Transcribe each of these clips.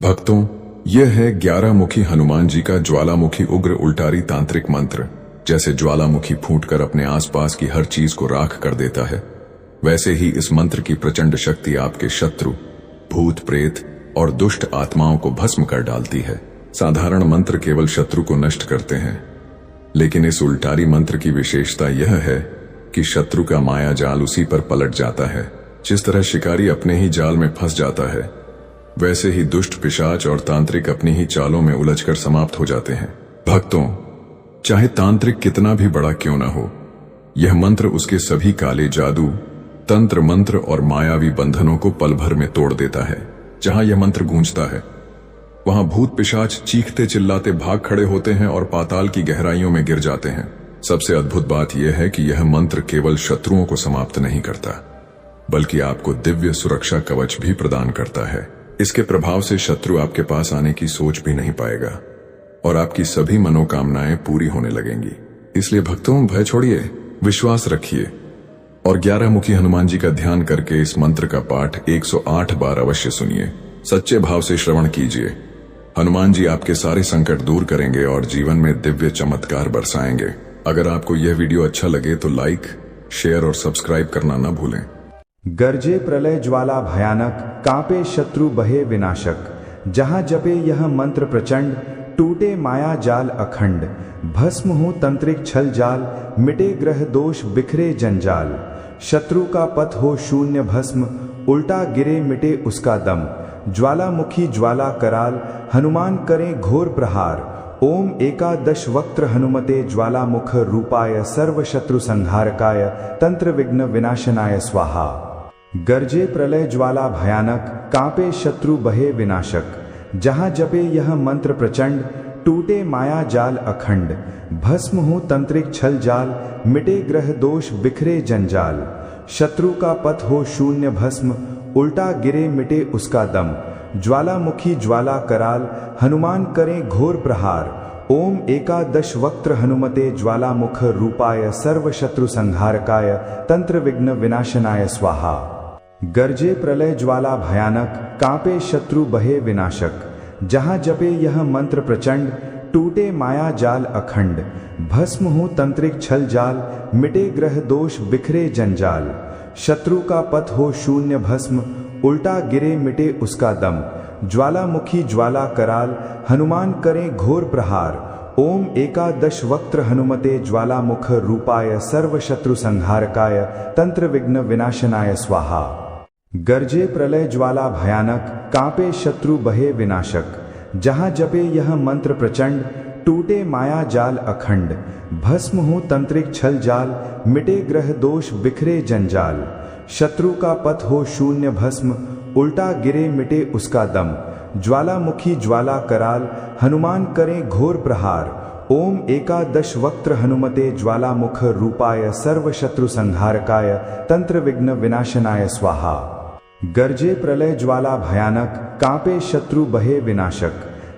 भक्तों, यह है 11 मुखी हनुमान जी का ज्वालामुखी उग्र उल्टारी तांत्रिक मंत्र। जैसे ज्वालामुखी फूटकर अपने आसपास की हर चीज को राख कर देता है, वैसे ही इस मंत्र की प्रचंड शक्ति आपके शत्रु, भूत प्रेत और दुष्ट आत्माओं को भस्म कर डालती है। साधारण मंत्र केवल शत्रु को नष्ट करते हैं, लेकिन इस उल्टारी मंत्र की विशेषता यह है कि शत्रु का माया जाल उसी पर पलट जाता है। जिस तरह शिकारी अपने ही जाल में फंस जाता है, वैसे ही दुष्ट पिशाच और तांत्रिक अपनी ही चालों में उलझकर समाप्त हो जाते हैं। भक्तों, चाहे तांत्रिक कितना भी बड़ा क्यों न हो, यह मंत्र उसके सभी काले जादू, तंत्र मंत्र और मायावी बंधनों को पल भर में तोड़ देता है। जहां यह मंत्र गूंजता है, वहां भूत पिशाच चीखते चिल्लाते भाग खड़े होते हैं और पाताल की गहराइयों में गिर जाते हैं। सबसे अद्भुत बात यह है कि यह मंत्र केवल शत्रुओं को समाप्त नहीं करता, बल्कि आपको दिव्य सुरक्षा कवच भी प्रदान करता है। इसके प्रभाव से शत्रु आपके पास आने की सोच भी नहीं पाएगा और आपकी सभी मनोकामनाएं पूरी होने लगेंगी। इसलिए भक्तों, भय छोड़िए, विश्वास रखिए और 11 मुखी हनुमान जी का ध्यान करके इस मंत्र का पाठ 108 बार अवश्य सुनिए। सच्चे भाव से श्रवण कीजिए। हनुमान जी आपके सारे संकट दूर करेंगे और जीवन में दिव्य चमत्कार बरसाएंगे। अगर आपको यह वीडियो अच्छा लगे तो लाइक, शेयर और सब्सक्राइब करना न भूलें। गरजे प्रलय ज्वाला भयानक, कांपे शत्रु बहे विनाशक। जहां जपे यह मंत्र प्रचंड, टूटे माया जाल अखंड। भस्म हो तंत्रिक छल जाल, मिटे ग्रह दोष बिखरे जंजाल। शत्रु का पथ हो शून्य भस्म, उल्टा गिरे मिटे उसका दम। ज्वालामुखी ज्वाला कराल, हनुमान करें घोर प्रहार। ओम एकादश वक्त्र हनुमते ज्वालामुख रूपाय, सर्व शत्रु संहारकाय, तंत्र विघ्न विनाशनाय स्वाहा। गरजे प्रलय ज्वाला भयानक, कांपे शत्रु बहे विनाशक। जहां जपे यह मंत्र प्रचंड, टूटे माया जाल अखंड। भस्म हो तंत्रिक छल जाल, मिटे ग्रह दोष बिखरे जंजाल। शत्रु का पथ हो शून्य भस्म, उल्टा गिरे मिटे उसका दम। ज्वालामुखी ज्वाला कराल, हनुमान करें घोर प्रहार। ओम एकादश वक्त्र हनुमते ज्वालामुख रूपाय, सर्व शत्रु संहारकाय, तंत्र विघ्न विनाशनाय स्वाहा। गरजे प्रलय ज्वाला भयानक, कांपे शत्रु बहे विनाशक। जहां जपे यह मंत्र प्रचंड, टूटे माया जाल अखंड। भस्म हो तंत्रिक छल जाल, मिटे ग्रह दोष बिखरे जंजाल। शत्रु का पथ हो शून्य भस्म, उल्टा गिरे मिटे उसका दम। ज्वालामुखी ज्वाला कराल, हनुमान करें घोर प्रहार। ओम एकादश वक्त्र हनुमते ज्वालामुख रूपाय, सर्व शत्रु संहारकाय, तंत्र विघ्न विनाशनाय स्वाहा। गरजे प्रलय ज्वाला भयानक, कांपे शत्रु बहे विनाशक। जहां जपे यह मंत्र प्रचंड, टूटे माया जाल अखंड। भस्म हो तंत्रिक छल जाल, मिटे ग्रह दोष बिखरे जंजाल। शत्रु का पथ हो शून्य भस्म, उल्टा गिरे मिटे उसका दम। ज्वालामुखी ज्वाला कराल, हनुमान करें घोर प्रहार। ओम एकादश वक्त्र हनुमते ज्वालामुख रूपाय, सर्व शत्रु संहारकाय, तंत्र विघ्न विनाशनाय स्वाहा। गरजे प्रलय ज्वाला भयानक, कांपे शत्रु बहे विनाशक।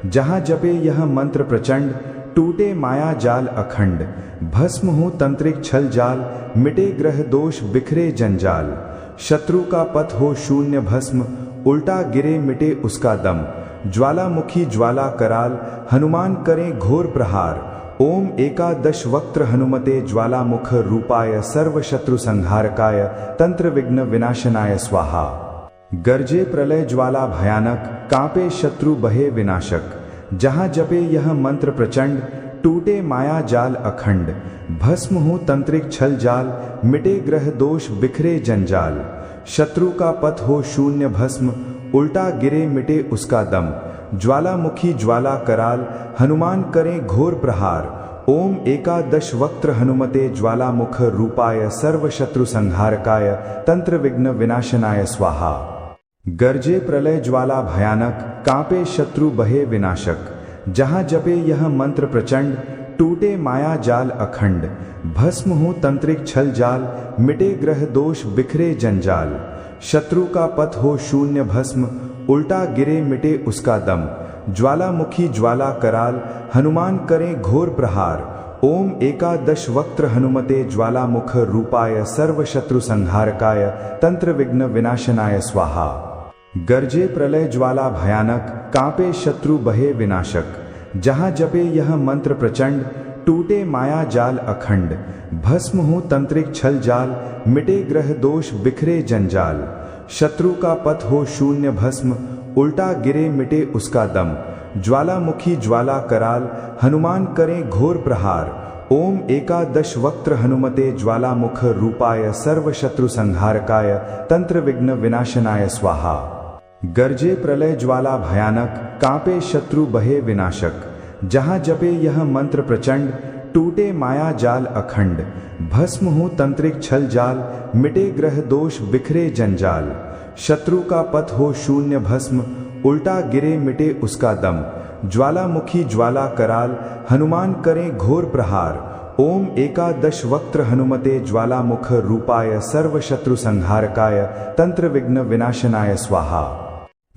जहां जपे यह मंत्र प्रचंड, टूटे माया जाल अखंड। भस्म हो तंत्रिक छल जाल, मिटे ग्रह दोष बिखरे जंजाल। शत्रु का पथ हो शून्य भस्म, उल्टा गिरे मिटे उसका दम। ज्वालामुखी ज्वाला कराल, हनुमान करें घोर प्रहार। ओम एकादश वक्त्र हनुमते ज्वालामुख रूपाय, सर्व शत्रु संहारकाय, तंत्र विघ्न विनाशनाय स्वाहा। गरजे प्रलय ज्वाला भयानक, कांपे शत्रु बहे विनाशक। जहां जपे यह मंत्र प्रचंड, टूटे माया जाल अखंड। भस्म हो तंत्रिक छल जाल, मिटे ग्रह दोष बिखरे जंजाल। शत्रु का पथ हो शून्य भस्म, उल्टा गिरे मिटे उसका दम। ज्वालामुखी ज्वाला कराल, हनुमान करें घोर प्रहार। ओम एकादश वक्त्र हनुमते ज्वालामुख रूपाय, सर्व शत्रु संहारकाय, तंत्र विघ्न विनाशनाय स्वाहा। गरजे प्रलय ज्वाला भयानक, कांपे शत्रु बहे विनाशक। जहां जपे यह मंत्र प्रचंड, टूटे माया जाल अखंड। भस्म हो तंत्रिक छल जाल, मिटे ग्रह दोष बिखरे जंजाल। शत्रु का पथ हो शून्य भस्म, उल्टा गिरे मिटे उसका दम। ज्वालामुखी ज्वाला कराल, हनुमान करें घोर प्रहार। ओम एकादश वक्त्र हनुमते ज्वालामुख रूपाय, सर्व शत्रु संहारकाय, तंत्र विघ्न विनाशनाय स्वाहा। गरजे प्रलय ज्वाला भयानक, कांपे शत्रु बहे विनाशक। जहाँ जपे यह मंत्र प्रचंड, टूटे माया जाल अखंड। भस्म हो तंत्रिक छल जाल, मिटे ग्रह दोष बिखरे जंजाल। शत्रु का पथ हो शून्य भस्म, उल्टा गिरे मिटे उसका दम। ज्वालामुखी ज्वाला कराल, हनुमान करें घोर प्रहार। ओम एकादश वक्त्र हनुमते ज्वालामुख रूपाय, सर्व शत्रु संहारकाय, तंत्र विघ्न विनाशनाय स्वाहा। गरजे प्रलय ज्वाला भयानक, कांपे शत्रु बहे विनाशक। जहाँ जपे यह मंत्र प्रचंड, टूटे माया जाल अखंड। भस्म हो तंत्रिक छल जाल, मिटे ग्रह दोष बिखरे जंजाल। शत्रु का पथ हो शून्य भस्म, उल्टा गिरे मिटे उसका दम। ज्वालामुखी ज्वाला कराल, हनुमान करें घोर प्रहार। ओम एकादश वक्त्र हनुमते ज्वालामुख रूपाय, सर्व शत्रु संहारकाय, तंत्र विघ्न विनाशनाय स्वाहा।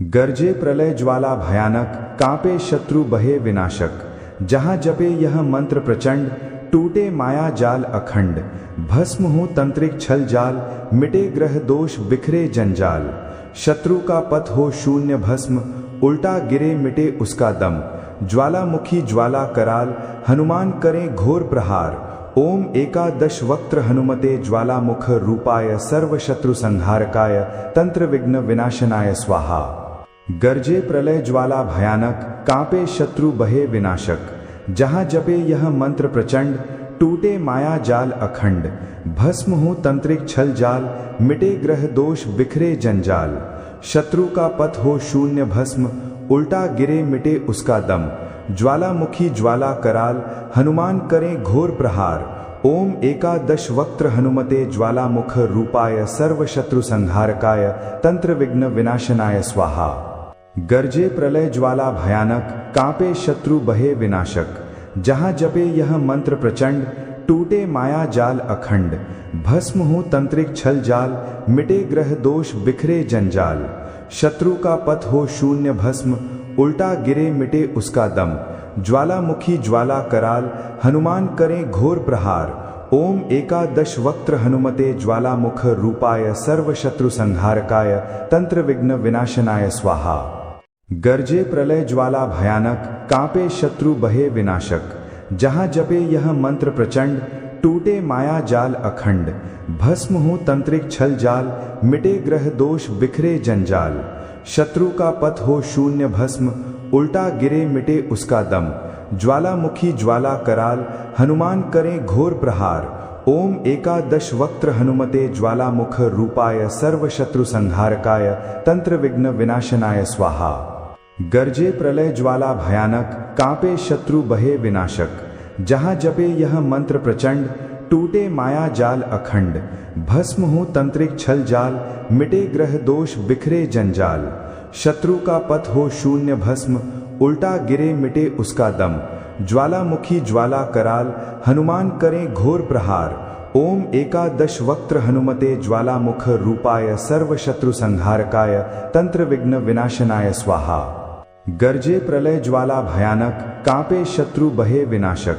गरजे प्रलय ज्वाला भयानक, कांपे शत्रु बहे विनाशक। जहाँ जपे यह मंत्र प्रचंड, टूटे माया जाल अखंड। भस्म हो तंत्रिक छल जाल, मिटे ग्रह दोष बिखरे जंजाल। शत्रु का पथ हो शून्य भस्म, उल्टा गिरे मिटे उसका दम। ज्वालामुखी ज्वाला कराल, हनुमान करें घोर प्रहार। ओम एकादश वक्त्र हनुमते ज्वालामुख रूपाय, सर्व शत्रु संहारकाय, तंत्र विघ्न विनाशनाय स्वाहा। गरजे प्रलय ज्वाला भयानक, कांपे शत्रु बहे विनाशक। जहाँ जपे यह मंत्र प्रचंड, टूटे माया जाल अखंड। भस्म हो तंत्रिक छल जाल, मिटे ग्रह दोष बिखरे जंजाल। शत्रु का पथ हो शून्य भस्म, उल्टा गिरे मिटे उसका दम। ज्वालामुखी ज्वाला कराल, हनुमान करें घोर प्रहार। ओम एकादश वक्त्र हनुमते ज्वालामुख रूपाय, सर्व शत्रु संहारकाय, तंत्र विघ्न विनाशनाय स्वाहा। गरजे प्रलय ज्वाला भयानक, कांपे शत्रु बहे विनाशक। जहाँ जपे यह मंत्र प्रचंड, टूटे माया जाल अखंड। भस्म हो तंत्रिक छल जाल, मिटे ग्रह दोष बिखरे जंजाल। शत्रु का पथ हो शून्य भस्म, उल्टा गिरे मिटे उसका दम। ज्वालामुखी ज्वाला कराल, हनुमान करें घोर प्रहार। ओम एकादश वक्त्र हनुमते ज्वालामुख रूपाय, सर्व शत्रु संहारकाय, तंत्र विघ्न विनाशनाय स्वाहा। गरजे प्रलय ज्वाला भयानक, कांपे शत्रु बहे विनाशक। जहाँ जपे यह मंत्र प्रचंड, टूटे माया जाल अखंड। भस्म हो तंत्रिक छल जाल, मिटे ग्रह दोष बिखरे जंजाल। शत्रु का पथ हो शून्य भस्म, उल्टा गिरे मिटे उसका दम। ज्वालामुखी ज्वाला कराल, हनुमान करें घोर प्रहार। ओम एकादश वक्त्र हनुमते ज्वालामुख रूपाय, सर्व शत्रु संहारकाय, तंत्र विघ्न विनाशनाय स्वाहा। गरजे प्रलय ज्वाला भयानक, कांपे शत्रु बहे विनाशक। जहाँ जपे यह मंत्र प्रचंड, टूटे माया जाल अखंड। भस्म हो तंत्रिक छल जाल, मिटे ग्रह दोष बिखरे जंजाल। शत्रु का पथ हो शून्य भस्म, उल्टा गिरे मिटे उसका दम। ज्वालामुखी ज्वाला कराल, हनुमान करें घोर प्रहार। ओम एकादश वक्त्र हनुमते ज्वालामुख रूपाय, सर्व शत्रु संहारकाय, तंत्र विघ्न विनाशनाय स्वाहा। गरजे प्रलय ज्वाला भयानक, कांपे शत्रु बहे विनाशक।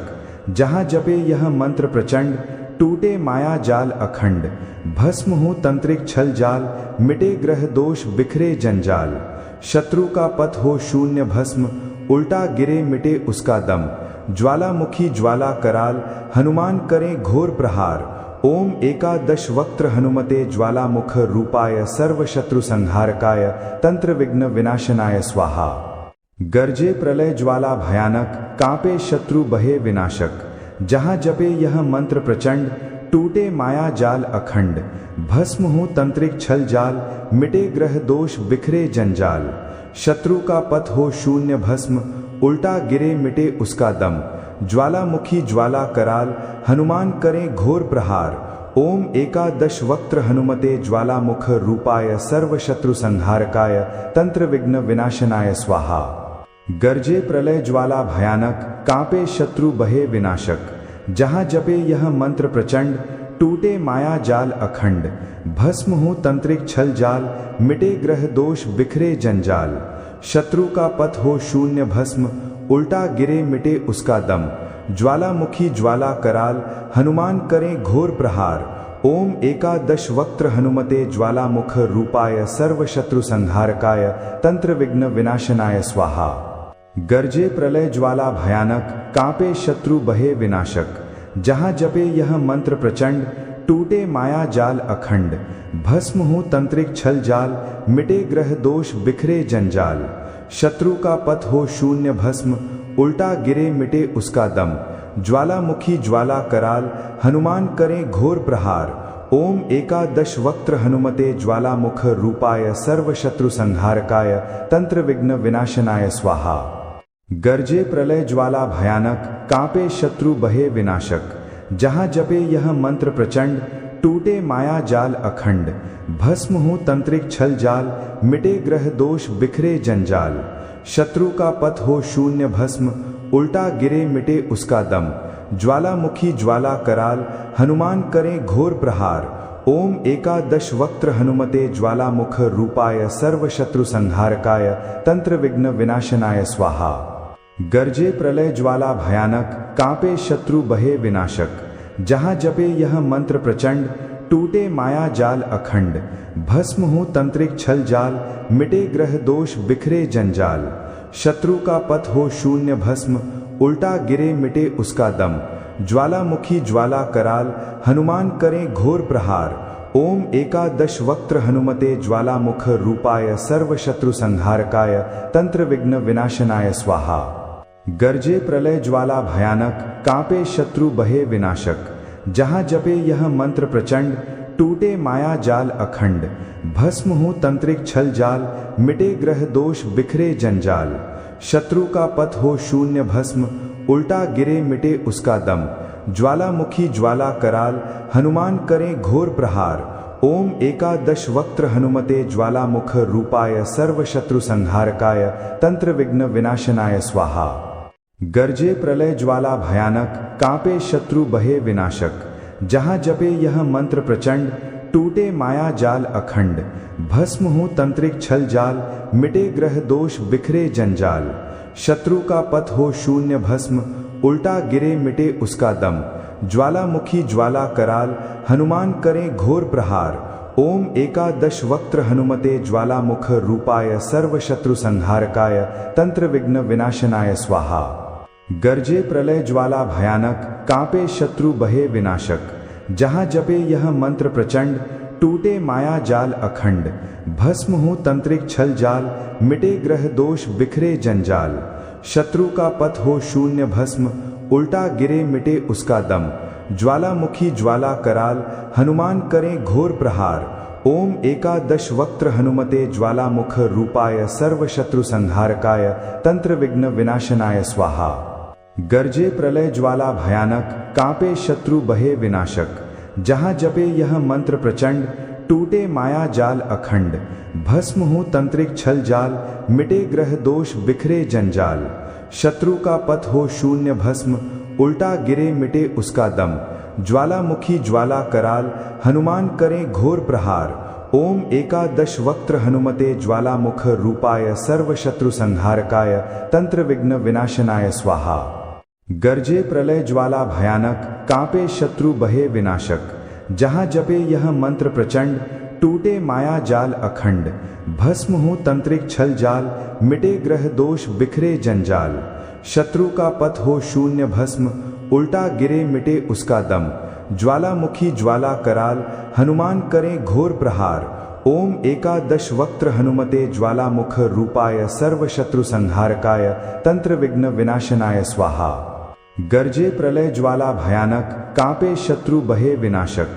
जहाँ जपे यह मंत्र प्रचंड, टूटे माया जाल अखंड। भस्म हो तंत्रिक छल जाल, मिटे ग्रह दोष बिखरे जंजाल। शत्रु का पथ हो शून्य भस्म, उल्टा गिरे मिटे उसका दम। ज्वालामुखी ज्वाला कराल, हनुमान करें घोर प्रहार। ओम एकादश वक्त्र हनुमते ज्वालामुख रूपाय, सर्व शत्रु संहारकाय, तंत्र विघ्न विनाशनाय स्वाहा। गरजे प्रलय ज्वाला भयानक, कांपे शत्रु बहे विनाशक। जहाँ जपे यह मंत्र प्रचंड, टूटे माया जाल अखंड। भस्म हो तंत्रिक छल जाल, मिटे ग्रह दोष बिखरे जंजाल। शत्रु का पथ हो शून्य भस्म, उल्टा गिरे मिटे उसका दम। ज्वालामुखी ज्वाला कराल, हनुमान करें घोर प्रहार। ओम एकादश वक्त्र हनुमते ज्वालामुख रूपाय, सर्व शत्रु संहारकाय, तंत्र विघ्न विनाशनाय स्वाहा। गरजे प्रलय ज्वाला भयानक, कांपे शत्रु बहे विनाशक। जहाँ जपे यह मंत्र प्रचंड, टूटे माया जाल अखंड। भस्म हो तंत्रिक छल जाल, मिटे ग्रह दोष बिखरे जंजाल। शत्रु का पथ हो शून्य भस्म, उल्टा गिरे मिटे उसका दम। ज्वालामुखी ज्वाला कराल, हनुमान करें घोर प्रहार। ओम एकादश वक्त्र हनुमते ज्वालामुख रूपाय सर्वशत्रु संहारकाय तंत्र विघ्न विनाशनाय स्वाहा। गर्जे प्रलय ज्वाला भयानक, कांपे शत्रु बहे विनाशक। जहां जपे यह मंत्र प्रचंड, टूटे माया जाल अखंड। भस्म हो तंत्रिक छल जाल, मिटे ग्रह दोष बिखरे जंजाल। शत्रु का पथ हो शून्य भस्म, उल्टा गिरे मिटे उसका दम। ज्वालामुखी ज्वाला कराल, हनुमान करें घोर प्रहार। ओम एकादश वक्त्र हनुमते ज्वालामुख रूपाय सर्वशत्रु संहारकाय तंत्र विघ्न विनाशनाय स्वाहा। गर्जे प्रलय ज्वाला भयानक, कांपे शत्रु बहे विनाशक। जहां जपे यह मंत्र प्रचंड, टूटे माया जाल अखंड। भस्म हो तंत्रिक छल जाल, मिटे ग्रह दोष बिखरे जंजाल। शत्रु का पथ हो शून्य भस्म, उल्टा गिरे मिटे उसका दम। ज्वालामुखी ज्वाला कराल, हनुमान करें घोर प्रहार। ओम एकादश वक्त्र हनुमते ज्वालामुख रूपाय सर्वशत्रु संहारकाय तंत्र विघ्न विनाशनाय स्वाहा। गर्जे प्रलय ज्वाला भयानक, कांपे शत्रु बहे विनाशक। जहां जपे यह मंत्र प्रचंड, टूटे माया जाल अखंड। भस्म हो तंत्रिक छल जाल, मिटे ग्रह दोष बिखरे जंजाल। शत्रु का पथ हो शून्य भस्म, उल्टा गिरे मिटे उसका दम। ज्वालामुखी ज्वाला कराल, हनुमान करें घोर प्रहार। ओम एकादश वक्त्र हनुमते ज्वालामुख रूपाय सर्वशत्रु संहारकाय तंत्र विघ्न विनाशनाय स्वाहा। गर्जे प्रलय ज्वाला भयानक, कांपे शत्रु बहे विनाशक। जहां जपे यह मंत्र प्रचंड, टूटे माया जाल अखंड। भस्म हो तंत्रिक छल जाल, मिटे ग्रह दोष बिखरे जंजाल। शत्रु का पथ हो शून्य भस्म, उल्टा गिरे मिटे उसका दम। ज्वालामुखी ज्वाला कराल, हनुमान करें घोर प्रहार। ओम एकादश वक्त्र हनुमते ज्वालामुख रूपाय सर्वशत्रु संहारकाय तंत्र विघ्न विनाशनाय स्वाहा। गर्जे प्रलय ज्वाला भयानक, कांपे शत्रु बहे विनाशक। जहां जपे यह मंत्र प्रचंड, टूटे माया जाल अखंड। भस्म हो तंत्रिक छल जाल, मिटे ग्रह दोष बिखरे जंजाल। शत्रु का पथ हो शून्य भस्म, उल्टा गिरे मिटे उसका दम। ज्वालामुखी ज्वाला कराल, हनुमान करें घोर प्रहार। ओम एकादश वक्त्र हनुमते ज्वालामुख रूपाय सर्वशत्रु संहारकाय तंत्र विघ्न विनाशनाय स्वाहा। गर्जे प्रलय ज्वाला भयानक, कांपे शत्रु बहे विनाशक। जहां जपे यह मंत्र प्रचंड, टूटे माया जाल अखंड। भस्म हो तंत्रिक छल जाल, मिटे ग्रह दोष बिखरे जंजाल। शत्रु का पथ हो शून्य भस्म, उल्टा गिरे मिटे उसका दम। ज्वालामुखी ज्वाला कराल, हनुमान करें घोर प्रहार। ओम एकादश वक्त्र हनुमते ज्वालामुख रूपाय सर्वशत्रु संहारकाय तंत्र विघ्न विनाशनाय स्वाहा। गर्जे प्रलय ज्वाला भयानक, कांपे शत्रु बहे विनाशक। जहां जपे यह मंत्र प्रचंड, टूटे माया जाल अखंड। भस्म हो तंत्रिक छल जाल, मिटे ग्रह दोष बिखरे जंजाल। शत्रु का पथ हो शून्य भस्म, उल्टा गिरे मिटे उसका दम। ज्वालामुखी ज्वाला कराल, हनुमान करें घोर प्रहार। ओम एकादश वक्त्र हनुमते ज्वालामुख रूपाय सर्वशत्रु संहारकाय तंत्र विघ्न विनाशनाय स्वाहा। गर्जे प्रलय ज्वाला भयानक, कांपे शत्रु बहे विनाशक। जहां जपे यह मंत्र प्रचंड, टूटे माया जाल अखंड। भस्म हो तंत्रिक छल जाल, मिटे ग्रह दोष बिखरे जंजाल। शत्रु का पथ हो शून्य भस्म, उल्टा गिरे मिटे उसका दम। ज्वालामुखी ज्वाला कराल, हनुमान करें घोर प्रहार। ओम एकादश वक्त्र हनुमते ज्वालामुख रूपाय सर्वशत्रु संहारकाय तंत्र विघ्न विनाशनाय स्वाहा। गर्जे प्रलय ज्वाला भयानक, कांपे शत्रु बहे विनाशक।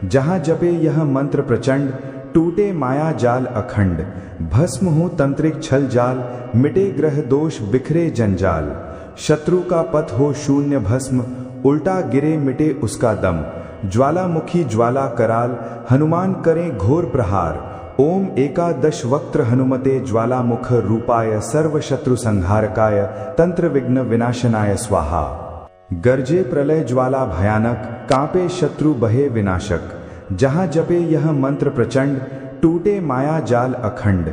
जहां जपे यह मंत्र प्रचंड, टूटे माया जाल अखंड। भस्म हो तंत्रिक छल जाल, मिटे ग्रह दोष बिखरे जंजाल। शत्रु का पथ हो शून्य भस्म, उल्टा गिरे मिटे उसका दम। ज्वालामुखी ज्वाला कराल, हनुमान करें घोर प्रहार। ओम एकादश वक्त्र हनुमते ज्वालामुख रूपाय सर्वशत्रु संहारकाय तंत्र विघ्न विनाशनाय स्वाहा। गर्जे प्रलय ज्वाला भयानक, कांपे शत्रु बहे विनाशक। जहां जपे यह मंत्र प्रचंड, टूटे माया जाल अखंड।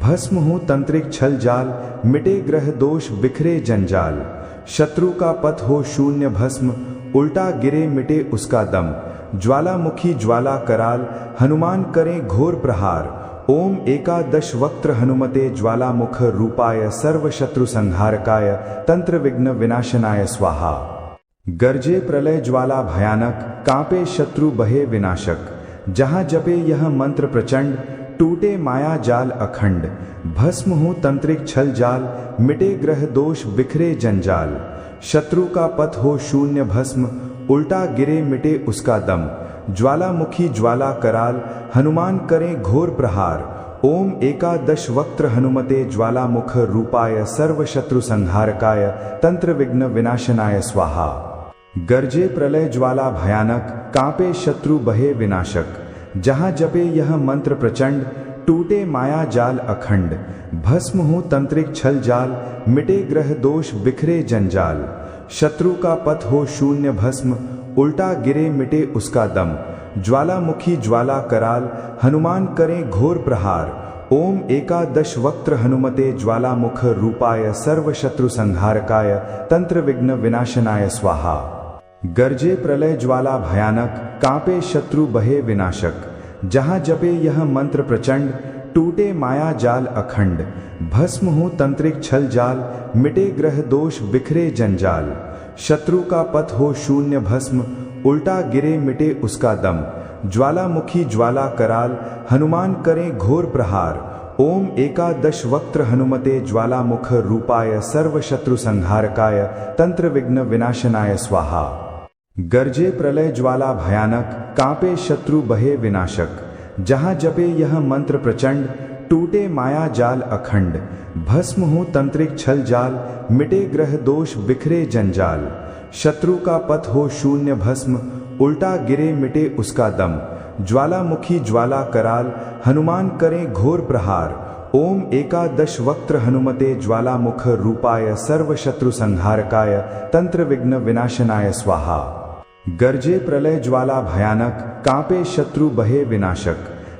भस्म हो तंत्रिक छल जाल, मिटे ग्रह दोष बिखरे जंजाल। शत्रु का पथ हो शून्य भस्म, उल्टा गिरे मिटे उसका दम। ज्वालामुखी ज्वाला कराल हनुमान करें घोर प्रहार। ओम एकादश वक्त्र हनुमते ज्वालामुख रूपाय सर्वशत्रु संहारकाय तंत्र विघ्न विनाशनाय स्वाहा। गर्जे प्रलय ज्वाला भयानक, कांपे शत्रु बहे विनाशक। जहाँ जपे यह मंत्र प्रचंड, टूटे माया जाल अखंड। भस्म हो तंत्रिक छल जाल, मिटे ग्रह दोष बिखरे जंजाल। शत्रु का पथ हो शून्य भस्म, उल्टा गिरे मिटे उसका दम। ज्वालामुखी ज्वाला कराल हनुमान करें घोर प्रहार। ओम एकादश वक्त्र हनुमते ज्वालामुख रूपाय सर्वशत्रु संहारकाय तंत्र विघ्न विनाशनाय स्वाहा। गर्जे प्रलय ज्वाला भयानक, कांपे शत्रु बहे विनाशक। जहाँ जपे यह मंत्र प्रचंड, टूटे माया जाल अखंड। भस्म हो तंत्रिक छल जाल, मिटे ग्रह दोष बिखरे जंजाल। शत्रु का पथ हो शून्य भस्म, उल्टा गिरे मिटे उसका दम। ज्वालामुखी ज्वाला कराल हनुमान करें घोर प्रहार। ओम एकादश वक्त्र हनुमते ज्वालामुख रूपाय सर्वशत्रु संहारकाय तंत्र विघ्न विनाशनाय स्वाहा। गर्जे प्रलय ज्वाला भयानक, कांपे शत्रु बहे विनाशक। जहाँ जपे यह मंत्र प्रचंड, टूटे माया जाल अखंड। भस्म हो तंत्रिक छल जाल, मिटे ग्रह दोष बिखरे जंजाल। शत्रु का पथ हो शून्य भस्म, उल्टा गिरे मिटे उसका दम। ज्वालामुखी ज्वाला कराल हनुमान करें घोर प्रहार। ओम एकादश वक्त्र हनुमते ज्वालामुख रूपाय सर्वशत्रु संहारकाय तंत्र विघ्न विनाशनाय स्वाहा। गर्जे प्रलय ज्वाला भयानक, कांपे शत्रु बहे विनाशक। जहाँ जपे यह मंत्र प्रचंड, टूटे माया जाल अखंड। भस्म हो तंत्रिक छल जाल, मिटे ग्रह दोष बिखरे जंजाल। शत्रु का पथ हो शून्य भस्म, उल्टा गिरे मिटे उसका दम। ज्वालामुखी ज्वाला कराल हनुमान करें घोर प्रहार। ओम एकादश वक्त्र हनुमते ज्वालामुख रूपाय सर्वशत्रु संहारकाय तंत्र विघ्न विनाशनाय स्वाहा। गर्जे प्रलय ज्वाला भयानक, कांपे शत्रु बहे विनाशक।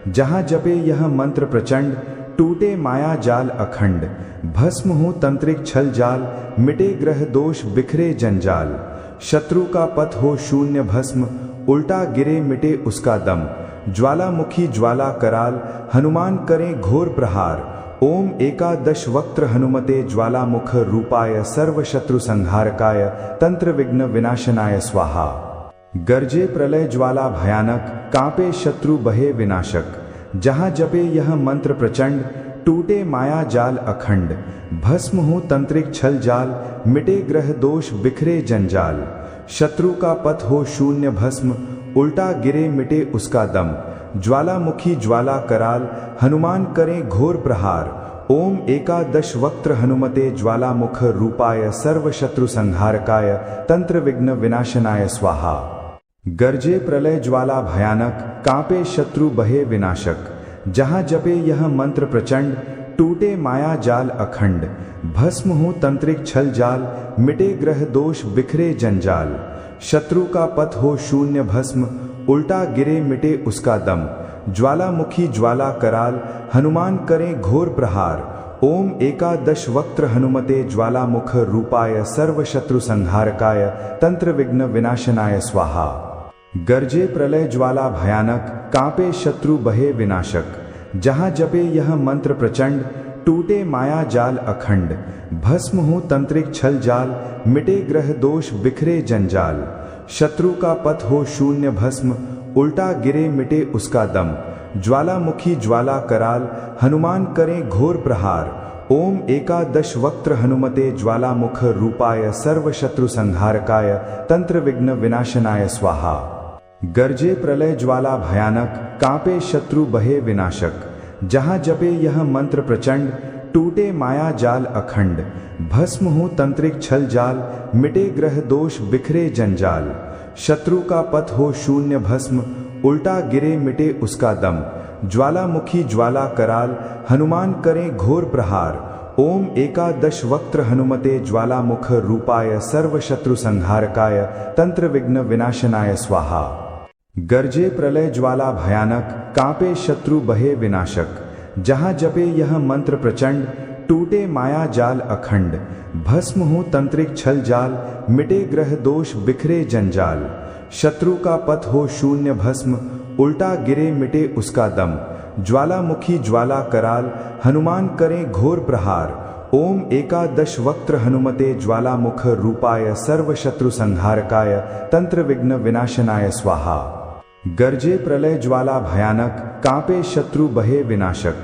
जहाँ जपे यह मंत्र प्रचंड, टूटे माया जाल अखंड। भस्म हो तंत्रिक छल जाल, मिटे ग्रह दोष बिखरे जंजाल। शत्रु का पथ हो शून्य भस्म, उल्टा गिरे मिटे उसका दम। ज्वालामुखी ज्वाला कराल हनुमान करें घोर प्रहार। ओम एकादश वक्त्र हनुमते ज्वालामुख रूपाय सर्वशत्रु संहारकाय तंत्र विघ्न विनाशनाय स्वाहा। गर्जे प्रलय ज्वाला भयानक, कांपे शत्रु बहे विनाशक। जहाँ जपे यह मंत्र प्रचंड, टूटे माया जाल अखंड। भस्म हो तंत्रिक छल जाल, मिटे ग्रह दोष बिखरे जंजाल। शत्रु का पथ हो शून्य भस्म, उल्टा गिरे मिटे उसका दम। ज्वालामुखी ज्वाला कराल हनुमान करें घोर प्रहार। ओम एकादश वक्त्र हनुमते ज्वालामुख रूपाय सर्वशत्रु संहारकाय तंत्र विघ्न विनाशनाय स्वाहा। गर्जे प्रलय ज्वाला भयानक, कांपे शत्रु बहे विनाशक। जहाँ जपे यह मंत्र प्रचंड, टूटे माया जाल अखंड। भस्म हो तंत्रिक छल जाल, मिटे ग्रह दोष बिखरे जंजाल। शत्रु का पथ हो शून्य भस्म, उल्टा गिरे मिटे उसका दम। ज्वालामुखी ज्वाला कराल हनुमान करें घोर प्रहार। ओम एकादश वक्त्र हनुमते ज्वालामुख रूपाय सर्वशत्रु संहारकाय तंत्र विघ्न विनाशनाय स्वाहा। गर्जे प्रलय ज्वाला भयानक, कांपे शत्रु बहे विनाशक। जहाँ जपे यह मंत्र प्रचंड, टूटे माया जाल अखंड। भस्म हो तंत्रिक छल जाल, मिटे ग्रह दोष बिखरे जंजाल। शत्रु का पथ हो शून्य भस्म, उल्टा गिरे मिटे उसका दम। ज्वालामुखी ज्वाला कराल हनुमान करें घोर प्रहार। ओम एकादश वक्त्र हनुमते ज्वालामुख रूपाय सर्वशत्रु संहारकाय तंत्र विघ्न विनाशनाय स्वाहा। गर्जे प्रलय ज्वाला भयानक, कांपे शत्रु बहे विनाशक। जहाँ जपे यह मंत्र प्रचंड, टूटे माया जाल अखंड। भस्म हो तंत्रिक छल जाल, मिटे ग्रह दोष बिखरे जंजाल। शत्रु का पथ हो शून्य भस्म, उल्टा गिरे मिटे उसका दम। ज्वालामुखी ज्वाला कराल हनुमान करें घोर प्रहार। ओम एकादश वक्त्र हनुमते ज्वालामुख रूपाय सर्वशत्रु संहारकाय तंत्र विघ्न विनाशनाय स्वाहा। गर्जे प्रलय ज्वाला भयानक, कांपे शत्रु बहे विनाशक। जहाँ जपे यह मंत्र प्रचंड, टूटे माया जाल अखंड। भस्म हो तंत्रिक छल जाल, मिटे ग्रह दोष बिखरे जंजाल। शत्रु का पथ हो शून्य भस्म, उल्टा गिरे मिटे उसका दम। ज्वालामुखी ज्वाला कराल, हनुमान करें घोर प्रहार। ओम एकादश वक्त्र हनुमते ज्वालामुख रूपाय, सर्व शत्रु संहारकाय, तंत्र विघ्न विनाशनाय स्वाहा। गर्जे प्रलय ज्वाला भयानक, कांपे शत्रु बहे विनाशक।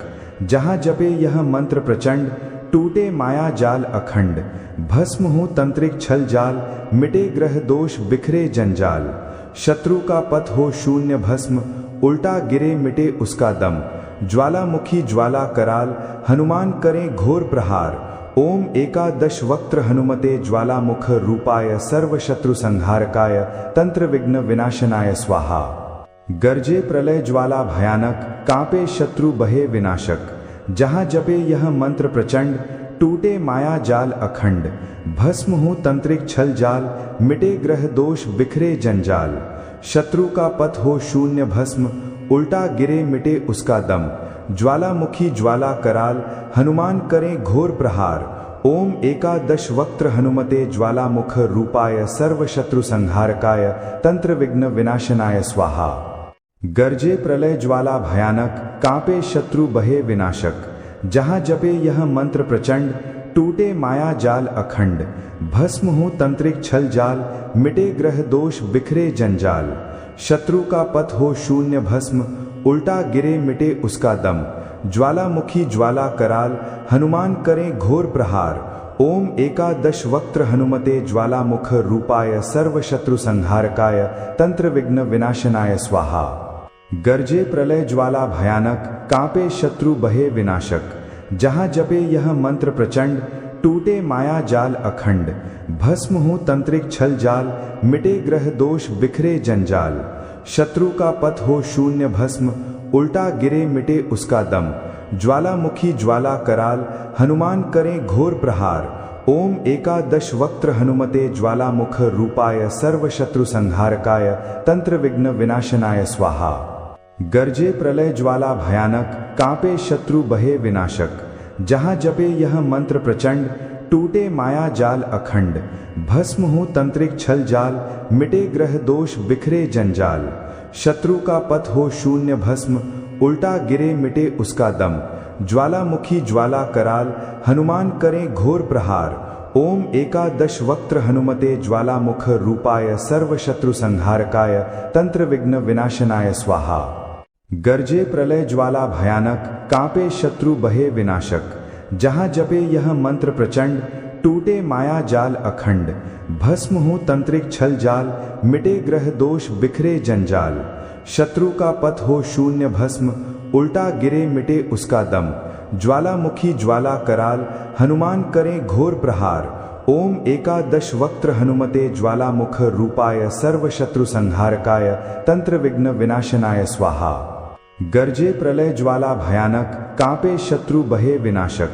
जहाँ जपे यह मंत्र प्रचंड, टूटे माया जाल अखंड। भस्म हो तंत्रिक छल जाल, मिटे ग्रह दोष बिखरे जंजाल। शत्रु का पथ हो शून्य भस्म, उल्टा गिरे मिटे उसका दम। ज्वालामुखी ज्वाला कराल, हनुमान करें घोर प्रहार। ओम एकादश वक्त्र हनुमते ज्वालामुख रूपाय, सर्व शत्रु संहारकाय, तंत्र विघ्न विनाशनाय स्वाहा। गर्जे प्रलय ज्वाला भयानक, कांपे शत्रु बहे विनाशक। जहाँ जपे यह मंत्र प्रचंड, टूटे माया जाल अखंड। भस्म हो तंत्रिक छल जाल, मिटे ग्रह दोष बिखरे जंजाल। शत्रु का पथ हो शून्य भस्म, उल्टा गिरे मिटे उसका दम। ज्वालामुखी ज्वाला कराल, हनुमान करें घोर प्रहार। ओम एकादश वक्त्र हनुमते ज्वालामुख रूपाय, सर्व शत्रु संहारकाय, तंत्र विघ्न विनाशनाय स्वाहा। गर्जे प्रलय ज्वाला भयानक, कांपे शत्रु बहे विनाशक। जहाँ जपे यह मंत्र प्रचंड, टूटे माया जाल अखंड। भस्म हो तंत्रिक छल जाल, मिटे ग्रह दोष बिखरे जंजाल। शत्रु का पथ हो शून्य भस्म, उल्टा गिरे मिटे उसका दम। ज्वालामुखी ज्वाला कराल, हनुमान करें घोर प्रहार। ओम एकादश वक्त्र हनुमते ज्वालामुख रूपाय, सर्व शत्रु संहारकाय, तंत्र विघ्न विनाशनाय स्वाहा। गर्जे प्रलय ज्वाला भयानक, कांपे शत्रु बहे विनाशक। जहाँ जपे यह मंत्र प्रचंड, टूटे माया जाल अखंड। भस्म हो तंत्रिक छल जाल, मिटे ग्रह दोष बिखरे जंजाल। शत्रु का पथ हो शून्य भस्म, उल्टा गिरे मिटे उसका दम। ज्वालामुखी ज्वाला कराल, हनुमान करें घोर प्रहार। ओम एकादश वक्त्र हनुमते ज्वालामुख रूपाय, सर्व शत्रु संहारकाय, तंत्र विघ्न विनाशनाय स्वाहा। गर्जे प्रलय ज्वाला भयानक, कांपे शत्रु बहे विनाशक। जहाँ जपे यह मंत्र प्रचंड, टूटे माया जाल अखंड। भस्म हो तंत्रिक छल जाल, मिटे ग्रह दोष बिखरे जंजाल। शत्रु का पथ हो शून्य भस्म, उल्टा गिरे मिटे उसका दम। ज्वालामुखी ज्वाला कराल, हनुमान करें घोर प्रहार। ओम एकादश वक्त्र हनुमते ज्वालामुख रूपाय, सर्व शत्रु संहारकाय, तंत्र विघ्न विनाशनाय स्वाहा। गर्जे प्रलय ज्वाला भयानक, कांपे शत्रु बहे विनाशक। जहाँ जपे यह मंत्र प्रचंड, टूटे माया जाल अखंड। भस्म हो तंत्रिक छल जाल, मिटे ग्रह दोष बिखरे जंजाल। शत्रु का पथ हो शून्य भस्म, उल्टा गिरे मिटे उसका दम। ज्वालामुखी ज्वाला कराल, हनुमान करें घोर प्रहार। ओम एकादश वक्त्र हनुमते ज्वालामुख रूपाय, सर्व शत्रु संहारकाय, तंत्र विघ्न विनाशनाय स्वाहा। गर्जे प्रलय ज्वाला भयानक, कांपे शत्रु बहे विनाशक।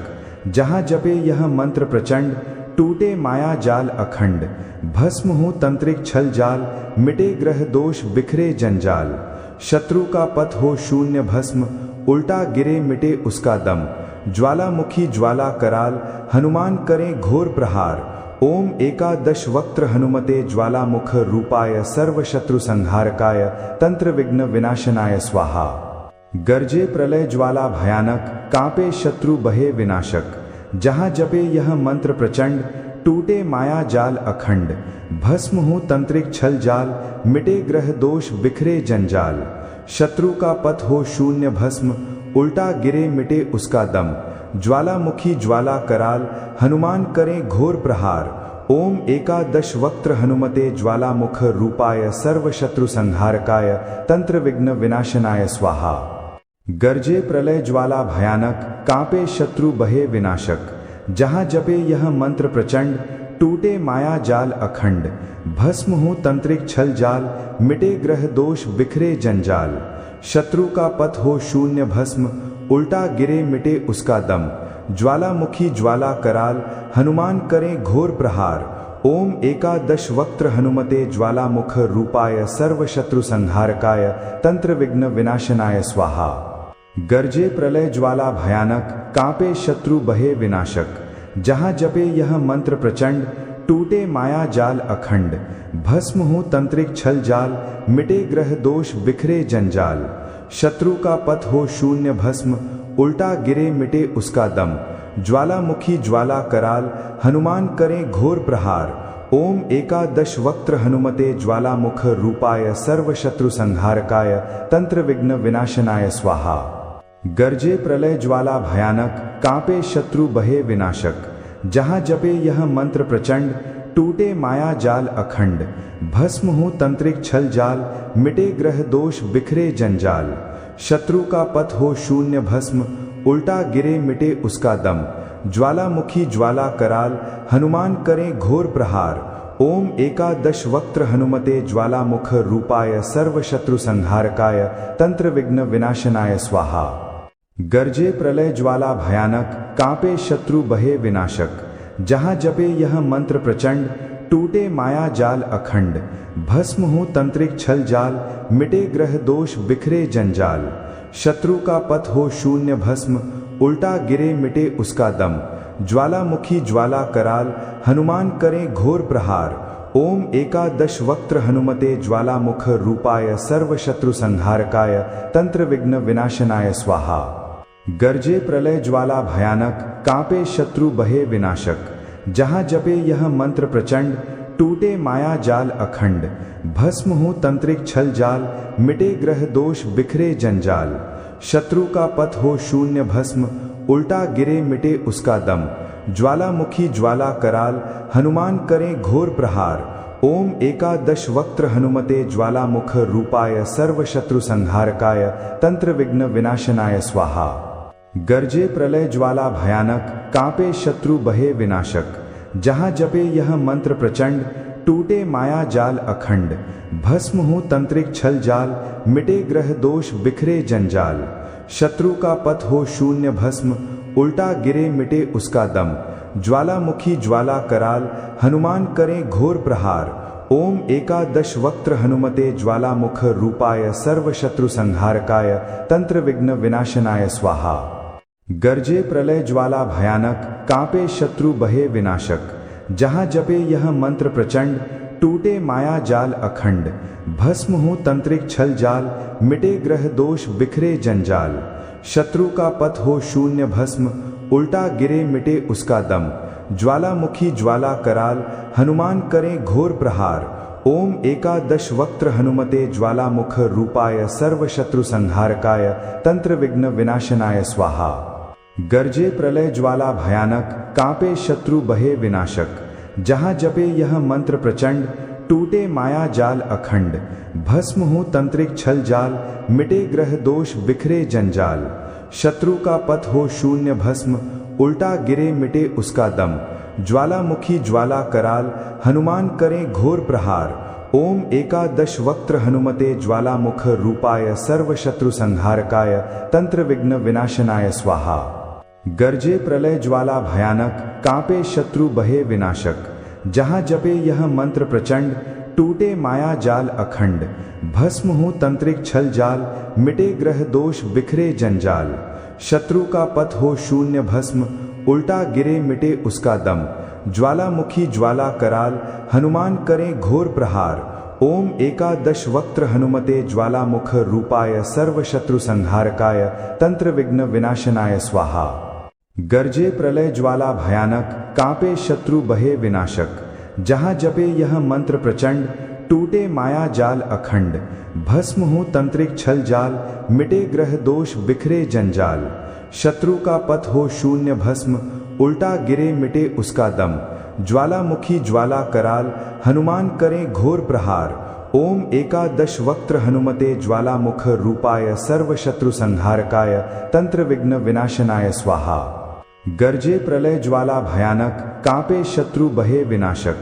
जहाँ जपे यह मंत्र प्रचंड, टूटे माया जाल अखंड। भस्म हो तंत्रिक छल जाल, मिटे ग्रह दोष बिखरे जंजाल। शत्रु का पथ हो शून्य भस्म, उल्टा गिरे मिटे उसका दम। ज्वालामुखी ज्वाला कराल, हनुमान करें घोर प्रहार। ओम एकादश वक्त्र हनुमते ज्वालामुख रूपाय, सर्व शत्रु संहारकाय, तंत्र विघ्न विनाशनाय स्वाहा। गर्जे प्रलय ज्वाला भयानक, कांपे शत्रु बहे विनाशक। जहाँ जपे यह मंत्र प्रचंड, टूटे माया जाल अखंड। भस्म हो तंत्रिक छल जाल, मिटे ग्रह दोष बिखरे जंजाल। शत्रु का पथ हो शून्य भस्म, उल्टा गिरे मिटे उसका दम। ज्वालामुखी ज्वाला कराल, हनुमान करें घोर प्रहार। ओम एकादश वक्त्र हनुमते ज्वालामुख रूपाय, सर्व शत्रु संहारकाय, तंत्र विघ्न विनाशनाय स्वाहा। गर्जे प्रलय ज्वाला भयानक, कांपे शत्रु बहे विनाशक। जहाँ जपे यह मंत्र प्रचंड, टूटे माया जाल अखंड। भस्म हो तंत्रिक छल जाल, मिटे ग्रह दोष बिखरे जंजाल। शत्रु का पथ हो शून्य भस्म, उल्टा गिरे मिटे उसका दम। ज्वालामुखी ज्वाला कराल, हनुमान करें घोर प्रहार। ओम एकादश वक्त्र हनुमते ज्वालामुख रूपाय, सर्व शत्रु संहारकाय, तंत्र विघ्न विनाशनाय स्वाहा। गर्जे प्रलय ज्वाला भयानक, कांपे शत्रु बहे विनाशक। जहाँ जपे यह मंत्र प्रचंड, टूटे माया जाल अखंड, भस्म हो तंत्रिक छल जाल, मिटे ग्रह दोष बिखरे जंजाल। शत्रु का पथ हो शून्य भस्म, उल्टा गिरे मिटे उसका दम। ज्वालामुखी ज्वाला कराल, हनुमान करें घोर प्रहार। ओम एकादश वक्त्र हनुमते ज्वालामुख रूपाय, सर्व शत्रु संहारकाय, तंत्र विघ्न विनाशनाय स्वाहा। गर्जे प्रलय ज्वाला भयानक, कांपे शत्रु बहे विनाशक। जहाँ जपे यह मंत्र प्रचंड, टूटे माया जाल अखंड। भस्म हो तंत्रिक छल जाल, मिटे ग्रह दोष बिखरे जंजाल। शत्रु का पथ हो शून्य भस्म, उल्टा गिरे मिटे उसका दम। ज्वालामुखी ज्वाला कराल, हनुमान करें घोर प्रहार। ओम एकादश वक्त्र हनुमते ज्वालामुख रूपाय, सर्व शत्रु संहारकाय, तंत्र विघ्न विनाशनाय स्वाहा। गर्जे प्रलय ज्वाला भयानक, कांपे शत्रु बहे विनाशक। जहाँ जपे यह मंत्र प्रचंड, टूटे माया जाल अखंड। भस्म हो तंत्रिक छल जाल, मिटे ग्रह दोष बिखरे जंजाल। शत्रु का पथ हो शून्य भस्म, उल्टा गिरे मिटे उसका दम। ज्वालामुखी ज्वाला कराल, हनुमान करें घोर प्रहार। ओम एकादश वक्त्र हनुमते ज्वालामुख रूपाय, सर्व शत्रु संहारकाय, तंत्र विघ्न विनाशनाय स्वाहा। गर्जे प्रलय ज्वाला भयानक, कांपे शत्रु बहे विनाशक। जहाँ जपे यह मंत्र प्रचंड, टूटे माया जाल अखंड। भस्म हो तंत्रिक छल जाल, मिटे ग्रह दोष बिखरे जंजाल। शत्रु का पथ हो शून्य भस्म, उल्टा गिरे मिटे उसका दम। ज्वालामुखी ज्वाला कराल, हनुमान करें घोर प्रहार। ओम एकादश वक्त्र हनुमते ज्वालामुख रूपाय, सर्व शत्रु संहारकाय, तंत्र विघ्न विनाशनाय स्वाहा। गर्जे प्रलय ज्वाला भयानक, कांपे शत्रु बहे विनाशक। जहाँ जपे यह मंत्र प्रचंड, टूटे माया जाल अखंड। भस्म हो तंत्रिक छल जाल, मिटे ग्रह दोष बिखरे जंजाल। शत्रु का पथ हो शून्य भस्म, उल्टा गिरे मिटे उसका दम। ज्वालामुखी ज्वाला कराल, हनुमान करें घोर प्रहार। ओम एकादश वक्त्र हनुमते ज्वालामुख रूपाय, सर्व शत्रु संहारकाय, तंत्र विघ्न विनाशनाय स्वाहा। गर्जे प्रलय ज्वाला भयानक, कांपे शत्रु बहे विनाशक। जहाँ जपे यह मंत्र प्रचंड, टूटे माया जाल अखंड। भस्म हो तंत्रिक छल जाल, मिटे ग्रह दोष बिखरे जंजाल। शत्रु का पथ हो शून्य भस्म, उल्टा गिरे मिटे उसका दम। ज्वालामुखी ज्वाला कराल, हनुमान करें घोर प्रहार। ओम एकादश वक्त्र हनुमते ज्वालामुख रूपाय, सर्व शत्रु संहारकाय, तंत्र विघ्न विनाशनाय स्वाहा। गर्जे प्रलय ज्वाला भयानक, कांपे शत्रु बहे विनाशक। जहाँ जपे यह मंत्र प्रचंड, टूटे माया जाल अखंड। भस्म हो तंत्रिक छल जाल, मिटे ग्रह दोष बिखरे जंजाल। शत्रु का पथ हो शून्य भस्म, उल्टा गिरे मिटे उसका दम। ज्वालामुखी ज्वाला कराल, हनुमान करें घोर प्रहार। ओम एकादश वक्त्र हनुमते ज्वालामुख रूपाय, सर्व शत्रु संहारकाय, तंत्र विघ्न विनाशनाय स्वाहा। गर्जे प्रलय ज्वाला भयानक, कांपे शत्रु बहे विनाशक। जहाँ जपे यह मंत्र प्रचंड, टूटे माया जाल अखंड। भस्म हो तंत्रिक छल जाल, मिटे ग्रह दोष बिखरे जंजाल। शत्रु का पथ हो शून्य भस्म, उल्टा गिरे मिटे उसका दम। ज्वालामुखी ज्वाला कराल, हनुमान करें घोर प्रहार। ओम एकादश वक्त्र हनुमते ज्वालामुख रूपाय, सर्व शत्रु संहारकाय, तंत्र विघ्न विनाशनाय स्वाहा। गर्जे प्रलय ज्वाला भयानक, कांपे शत्रु बहे विनाशक। जहाँ जपे यह मंत्र प्रचंड, टूटे माया जाल अखंड। भस्म हो तंत्रिक छल जाल, मिटे ग्रह दोष बिखरे जंजाल। शत्रु का पथ हो शून्य भस्म, उल्टा गिरे मिटे उसका दम। ज्वालामुखी ज्वाला कराल, हनुमान करें घोर प्रहार। ओम एकादश वक्त्र हनुमते ज्वालामुख रूपाय, सर्व शत्रु संहारकाय, तंत्र विघ्न विनाशनाय स्वाहा। गर्जे प्रलय ज्वाला भयानक, कांपे शत्रु बहे विनाशक।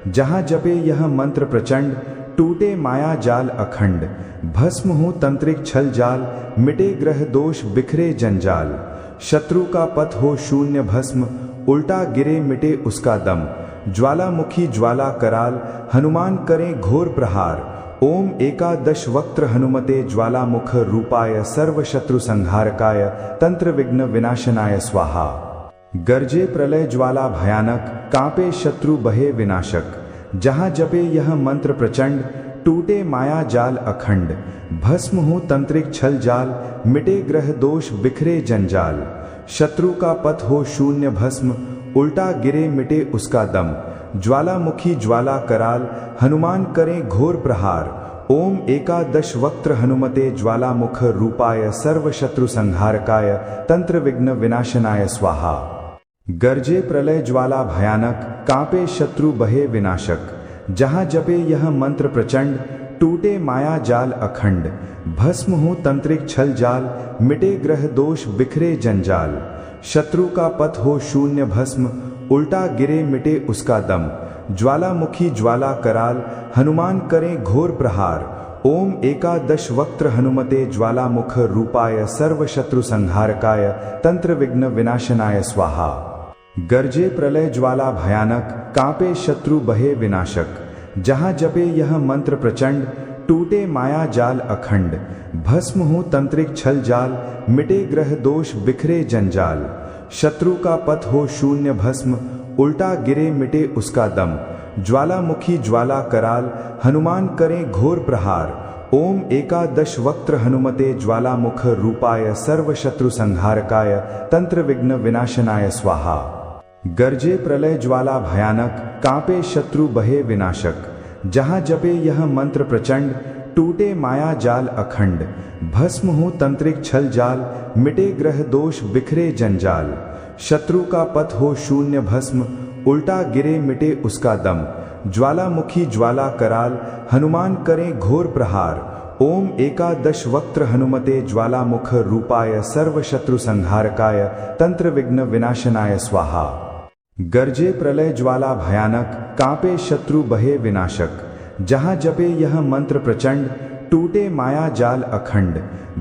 जहाँ जपे यह मंत्र प्रचंड, टूटे माया जाल अखंड। भस्म हो तंत्रिक छल जाल, मिटे ग्रह दोष बिखरे जंजाल। शत्रु का पथ हो शून्य भस्म, उल्टा गिरे मिटे उसका दम। ज्वालामुखी ज्वाला कराल, हनुमान करें घोर प्रहार। ओम एकादश वक्त्र हनुमते ज्वालामुख रूपाय, सर्व शत्रु संहारकाय, तंत्र विघ्न विनाशनाय स्वाहा। गरजे प्रलय ज्वाला भयानक, कांपे शत्रु बहे विनाशक। जहाँ जपे यह मंत्र प्रचंड, टूटे माया जाल अखंड। भस्म हो तंत्रिक छल जाल, मिटे ग्रह दोष बिखरे जंजाल। शत्रु का पथ हो शून्य भस्म, उल्टा गिरे मिटे उसका दम। ज्वालामुखी ज्वाला कराल, हनुमान करें घोर प्रहार। ओम एकादश वक्त्र हनुमते ज्वालामुख रूपाय, सर्व शत्रु संहारकाय, तंत्र विघ्न विनाशनाय स्वाहा। गरजे प्रलय ज्वाला भयानक, कांपे शत्रु बहे विनाशक। जहाँ जपे यह मंत्र प्रचंड, टूटे माया जाल अखंड। भस्म हो तंत्रिक छल जाल, मिटे ग्रह दोष बिखरे जंजाल। शत्रु का पथ हो शून्य भस्म, उल्टा गिरे मिटे उसका दम। ज्वालामुखी ज्वाला कराल, हनुमान करें घोर प्रहार। ओम एकादश वक्त्र हनुमते ज्वालामुख रूपाय, सर्व शत्रु संहारकाय, तंत्र विघ्न विनाशनाय स्वाहा। गरजे प्रलय ज्वाला भयानक, कांपे शत्रु बहे विनाशक। जहाँ जपे यह मंत्र प्रचंड, टूटे माया जाल अखंड। भस्म हो तंत्रिक छल जाल, मिटे ग्रह दोष बिखरे जंजाल। शत्रु का पथ हो शून्य भस्म, उल्टा गिरे मिटे उसका दम। ज्वालामुखी ज्वाला कराल, हनुमान करें घोर प्रहार। ओम एकादश वक्त्र हनुमते ज्वालामुख रूपाय, सर्व शत्रु संहारकाय, तंत्र विघ्न विनाशनाय स्वाहा। गरजे प्रलय ज्वाला भयानक, कांपे शत्रु बहे विनाशक। जहाँ जपे यह मंत्र प्रचंड, टूटे माया जाल अखंड। भस्म हो तंत्रिक छल जाल, मिटे ग्रह दोष बिखरे जंजाल। शत्रु का पथ हो शून्य भस्म, उल्टा गिरे मिटे उसका दम। ज्वालामुखी ज्वाला कराल, हनुमान करें घोर प्रहार। ओम एकादश वक्त्र हनुमते ज्वालामुख रूपाय, सर्व शत्रु संहारकाय, तंत्र विघ्न विनाशनाय स्वाहा। गरजे प्रलय ज्वाला भयानक, कांपे शत्रु बहे विनाशक। जहाँ जपे यह मंत्र प्रचंड, टूटे माया जाल अखंड।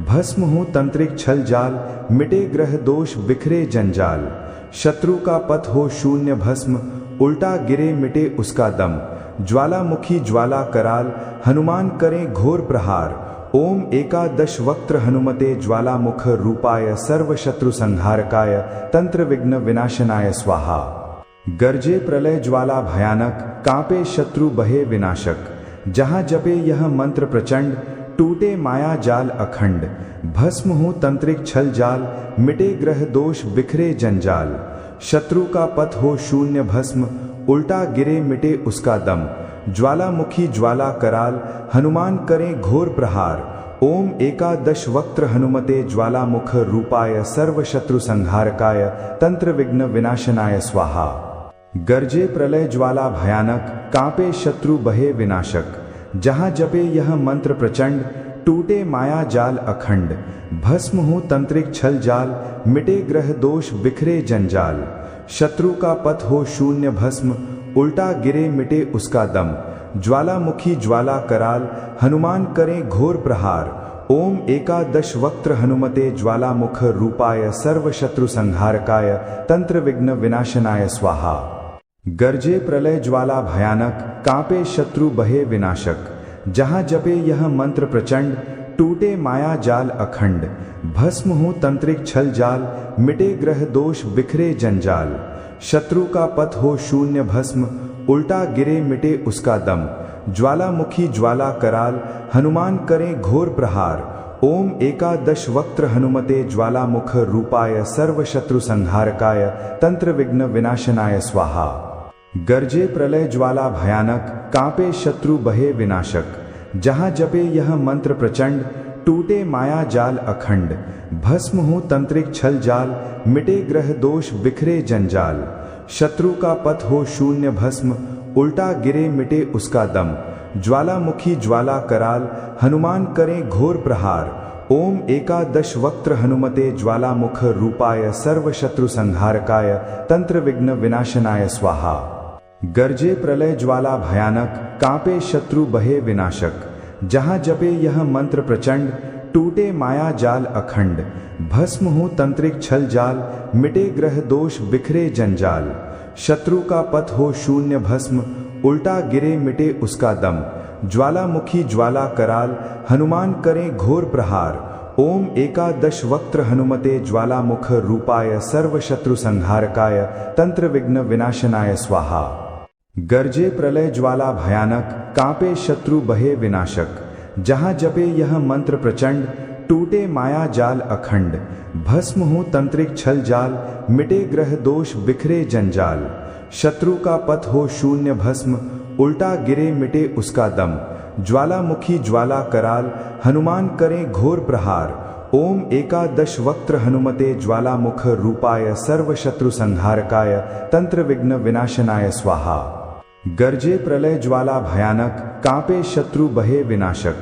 भस्म हो तंत्रिक छल जाल, मिटे ग्रह दोष बिखरे जंजाल। शत्रु का पथ हो शून्य भस्म, उल्टा गिरे मिटे उसका दम। ज्वालामुखी ज्वाला कराल, हनुमान करें घोर प्रहार। ओम एकादश वक्त्र हनुमते ज्वालामुख रूपाय, सर्व शत्रु संहारकाय, तंत्र विघ्न विनाशनाय स्वाहा। गरजे प्रलय ज्वाला भयानक, कांपे शत्रु बहे विनाशक। जहाँ जपे यह मंत्र प्रचंड, टूटे माया जाल अखंड। भस्म हो तंत्रिक छल जाल, मिटे ग्रह दोष बिखरे जंजाल। शत्रु का पथ हो शून्य भस्म, उल्टा गिरे मिटे उसका दम। ज्वालामुखी ज्वाला कराल, हनुमान करें घोर प्रहार। ओम एकादश वक्त्र हनुमते ज्वालामुख रूपाय, सर्व शत्रु संहारकाय, तंत्र विघ्न विनाशनाय स्वाहा। गरजे प्रलय ज्वाला भयानक, कांपे शत्रु बहे विनाशक। जहाँ जपे यह मंत्र प्रचंड, टूटे माया जाल अखंड। भस्म हो तंत्रिक छल जाल, मिटे ग्रह दोष बिखरे जंजाल। शत्रु का पथ हो शून्य भस्म, उल्टा गिरे मिटे उसका दम। ज्वालामुखी ज्वाला कराल, हनुमान करें घोर प्रहार। ओम एकादश वक्त्र हनुमते ज्वालामुख रूपाय, सर्व शत्रु संहारकाय, तंत्र विघ्न विनाशनाय स्वाहा। गरजे प्रलय ज्वाला भयानक, कांपे शत्रु बहे विनाशक। जहाँ जपे यह मंत्र प्रचंड, टूटे माया जाल अखंड। भस्म हो तंत्रिक छल जाल, मिटे ग्रह दोष बिखरे जंजाल। शत्रु का पथ हो शून्य भस्म, उल्टा गिरे मिटे उसका दम। ज्वालामुखी ज्वाला कराल, हनुमान करें घोर प्रहार। ओम एकादश वक्त्र हनुमते ज्वालामुख रूपाय, सर्व शत्रु संहारकाय, तंत्र विघ्न विनाशनाय स्वाहा। गरजे प्रलय ज्वाला भयानक, कांपे शत्रु बहे विनाशक। जहाँ जपे यह मंत्र प्रचंड, टूटे माया जाल अखंड। भस्म हो तंत्रिक छल जाल, मिटे ग्रह दोष बिखरे जंजाल। शत्रु का पथ हो शून्य भस्म, उल्टा गिरे मिटे उसका दम। ज्वालामुखी ज्वाला कराल, हनुमान करें घोर प्रहार। ओम एकादश वक्त्र हनुमते ज्वालामुख रूपाय, सर्व शत्रु संहारकाय, तंत्र विघ्न विनाशनाय स्वाहा। गरजे प्रलय ज्वाला भयानक, कांपे शत्रु बहे विनाशक। जहाँ जपे यह मंत्र प्रचंड, टूटे माया जाल अखंड। भस्म हो तंत्रिक छल जाल, मिटे ग्रह दोष बिखरे जंजाल। शत्रु का पथ हो शून्य भस्म, उल्टा गिरे मिटे उसका दम। ज्वालामुखी ज्वाला कराल, हनुमान करें घोर प्रहार। ओम एकादश वक्त्र हनुमते ज्वालामुख रूपाय सर्वशत्रु संहारकाय तंत्र विघ्न विनाशनाय स्वाहा। गर्जे प्रलय ज्वाला भयानक, कांपे शत्रु बहे विनाशक। जहाँ जपे यह मंत्र प्रचंड, टूटे माया जाल अखंड। भस्म हो तंत्रिक छल जाल, मिटे ग्रह दोष बिखरे जंजाल। शत्रु का पथ हो शून्य भस्म, उल्टा गिरे मिटे उसका दम। ज्वालामुखी ज्वाला कराल, हनुमान करें घोर प्रहार। ओम एकादश वक्त्र हनुमते ज्वालामुख रूपाय सर्वशत्रु संहारकाय तंत्र विघ्न विनाशनाय स्वाहा। गर्जे प्रलय ज्वाला भयानक, कांपे शत्रु बहे विनाशक।